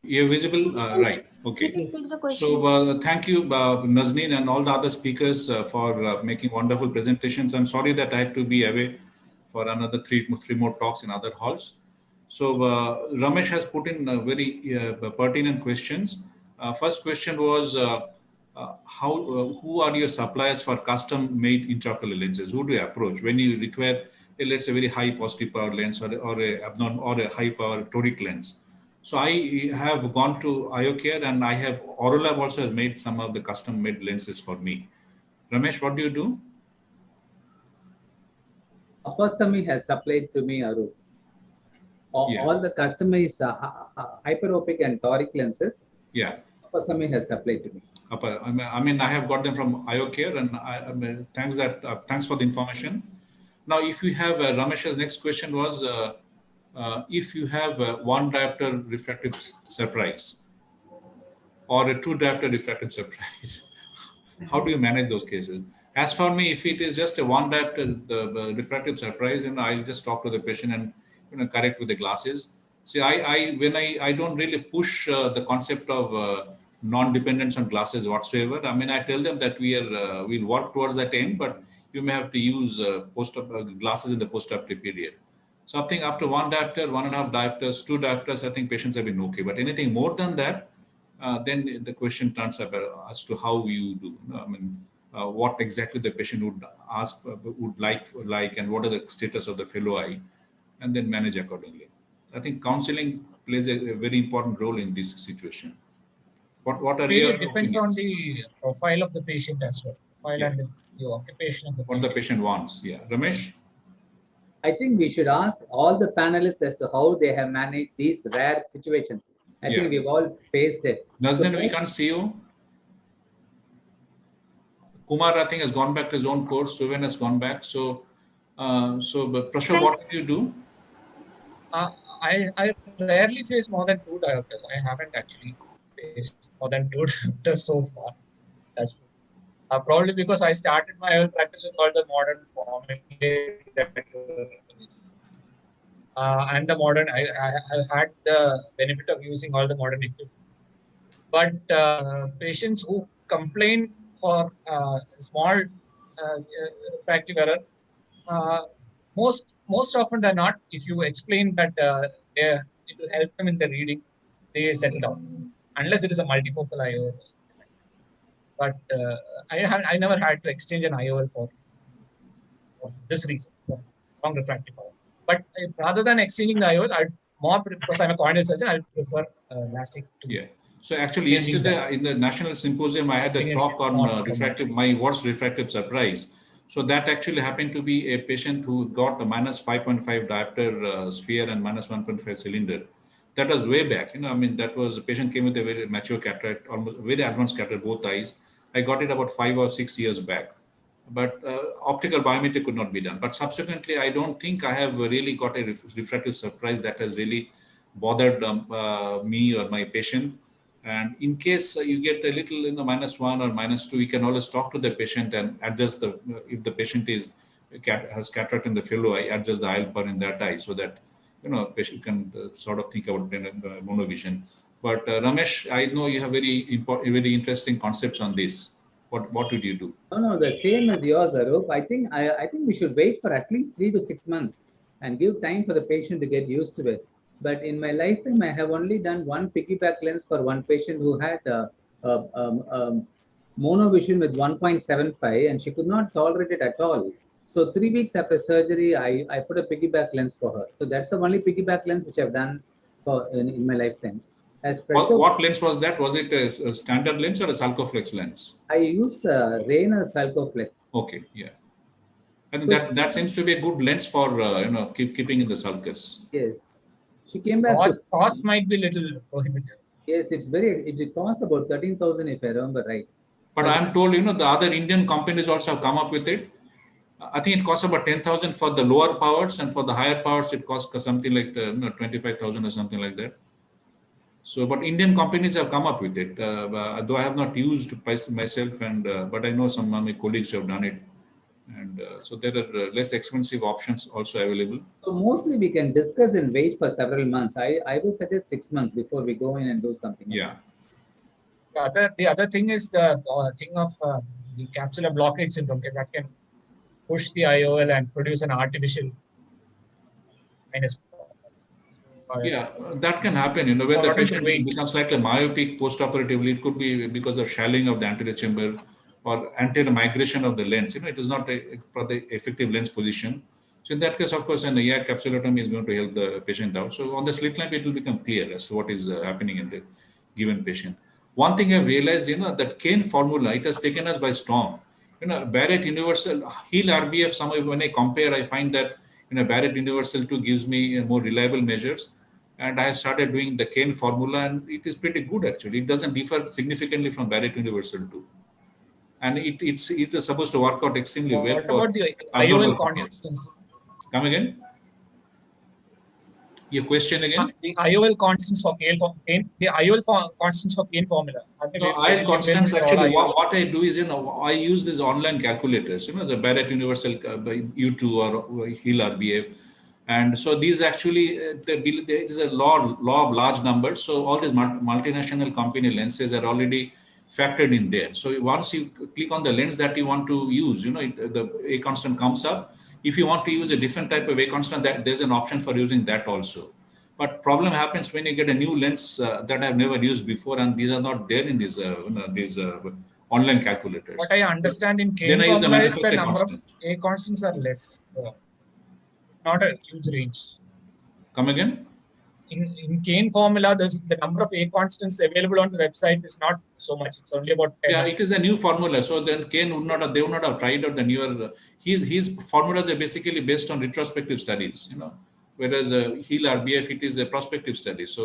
You're visible, right? Okay. So thank you, Nazneen, and all the other speakers for making wonderful presentations. I'm sorry that I had to be away for another three more talks in other halls. So Ramesh has put in very pertinent questions. First question was, who are your suppliers for custom-made intraocular lenses? Who do you approach when you require, let's say, very high positive power lens or a high power toric lens? So I have gone to IOCare, and I have Aurolab also has made some of the custom-made lenses for me. Ramesh, what do you do? Apostami has supplied to me, Arup. All the customized hyperopic and toric lenses. Yeah. Apostami has supplied to me. I mean, I have got them from IOCare, and thanks for the information. Now, if you have Ramesh's next question was, if you have a one diopter refractive surprise or a two diopter refractive surprise, how do you manage those cases? As for me, if it is just a one diopter refractive surprise, I'll just talk to the patient and correct with the glasses. See, I don't really push the concept of non-dependence on glasses whatsoever. I mean, I tell them that we'll work towards that aim, but you may have to use glasses in the post-operative period. So I think up to 1 diopter, 1.5 diopters, 2 diopters, I think patients have been okay. But anything more than that, then the question turns up as to how you do. I mean, what exactly the patient would ask, would like, and what are the status of the fellow eye, and then manage accordingly. I think counseling plays a very important role in this situation. What are your It depends opinions? on the profile of the patient as well, profile Yeah. and the occupation of the What patient. the patient wants. Yeah, Ramesh. I think we should ask all the panelists as to how they have managed these rare situations. I Yeah. think we've all faced it. Nazneen, So we can't see you. Kumar, I think, has gone back to his own course. Suven has gone back. But Prashant, what did you do? I rarely face more than 2 diopters. I haven't actually faced more than 2 diopters so far. That's probably because I started my IOL practice with all the modern formulae that were and the modern. I've had the benefit of using all the modern equipment. But patients who complain for small refractive error, most often than not, if you explain that it will help them in the reading, they settle down. Unless it is a multifocal IOL or something like that. But I never had to exchange an IOL for this reason, for long refractive power. But rather than exchanging the IOL, because I'm a corneal surgeon, I prefer LASIK to. Yeah. So actually, yesterday in the National Symposium, I had a talk on refractive, my worst refractive surprise. So that actually happened to be a patient who got a minus 5.5 diopter sphere and minus 1.5 cylinder. That was way back. I mean, that was a patient came with a very mature cataract, almost very advanced cataract, both eyes. I got it about 5 or 6 years back. But optical biometry could not be done. But subsequently, I don't think I have really got a refractive surprise that has really bothered me or my patient. And in case you get a little -1 or -2, you can always talk to the patient and adjust if the patient has cataract in the fellow eye, adjust the IOL power in that eye so that patient can sort of think about monovision. But Ramesh, I know you have very interesting concepts on this. What would you do? No, the same as yours, Arup. I think we should wait for at least 3 to 6 months and give time for the patient to get used to it. But in my lifetime, I have only done one piggyback lens for one patient who had monovision with 1.75, and she could not tolerate it at all. So 3 weeks after surgery, I put a piggyback lens for her. So that's the only piggyback lens which I've done in my lifetime. What lens was that? Was it a standard lens or a Sulcoflex lens? I used Rayner Sulcoflex. Okay, yeah. I think that seems to be a good lens for keeping in the sulcus. Yes, she came back. Cost might be a little prohibitive. Yes, it cost about 13,000 if I remember right. But I'm told the other Indian companies also have come up with it. I think it costs about 10,000 for the lower powers, and for the higher powers it costs something like 25,000 or something like that. So, but Indian companies have come up with it, though I have not used myself, but I know some of my colleagues have done it. And so there are less expensive options also available. So mostly we can discuss and wait for several months. I will suggest 6 months before we go in and do something. Yeah. The other thing is the thing of the capsular blockage syndrome that can push the IOL and produce an artificial minus. Yeah, that can happen. When the patient becomes slightly myopic postoperatively, it could be because of shalling of the anterior chamber or anterior migration of the lens. It is not the effective lens position. So in that case, of course, an EI capsulotomy is going to help the patient out. So on the slit lamp, it will become clear as to what is happening in the given patient. One thing I've realized, that Kane formula, it has taken us by storm. Barrett Universal, Heal RBF, when I compare, I find that Barrett Universal 2 gives me more reliable measures. And I have started doing the Kane formula, and it is pretty good actually. It doesn't differ significantly from Barrett Universal 2. And it's supposed to work out extremely well. What about the IOL constants? Come again? Your question again? The IOL constants for Kane, the IOL constants for Kane formula. IOL constants actually, what I do is, I use these online calculators, the Barrett Universal U2 or Heal RBF. And so these actually, there is a law of large numbers. So all these multinational company lenses are already factored in there. So once you click on the lens that you want to use, the A constant comes up. If you want to use a different type of A constant, that there's an option for using that also. But problem happens when you get a new lens that I've never used before, and these are not there in these online calculators. What I understand in Kane Then I use the formula is the manufacturer number constant. of A constants are less. Not a huge range. Come again? In Kane formula, the number of A constants available on the website is not so much. It's only about 10. Yeah, it is a new formula. So then Kane would not have, they would not have tried out the newer. His formulas are basically based on retrospective studies, whereas HEAL RBF, it is a prospective study. So,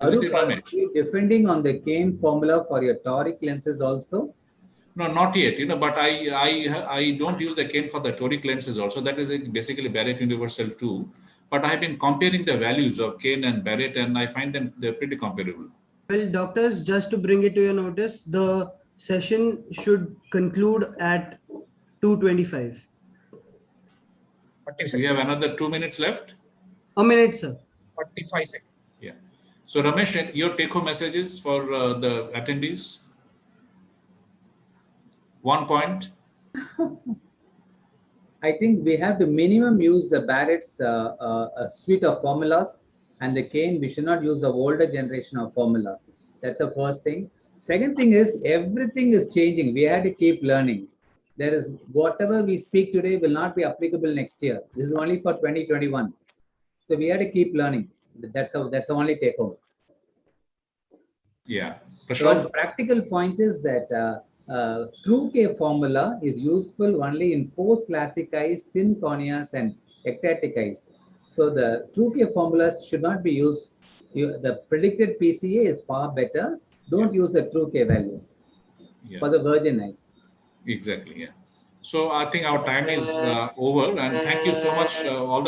isn't it, Are Ramesh? you defending on the Kane formula for your toric lenses also? No, not yet. But I don't use the Kane for the toric lenses also. That is basically Barrett Universal 2. But I have been comparing the values of Kane and Barrett, and I find them they're pretty comparable. Well, doctors, just to bring it to your notice, the session should conclude at 2:25. We have another 2 minutes left. A minute, sir. 45 seconds. Yeah. So Ramesh, your take-home messages for the attendees. 1 point. I think we have to minimum use the Barrett's suite of formulas, and the Kane, we should not use the older generation of formula. That's the first thing. Second thing is everything is changing. We have to keep learning. There is whatever we speak today will not be applicable next year. This is only for 2021. So we have to keep learning. That's the only take home. Yeah. So the practical point is that true K formula is useful only in post-LASIK eyes, thin corneas, and ectatic eyes. So the true K formulas should not be used. The predicted PCA is far better. Don't use the true K values for the virgin eyes. Exactly. Yeah. So I think our time is over, and thank you so much. All the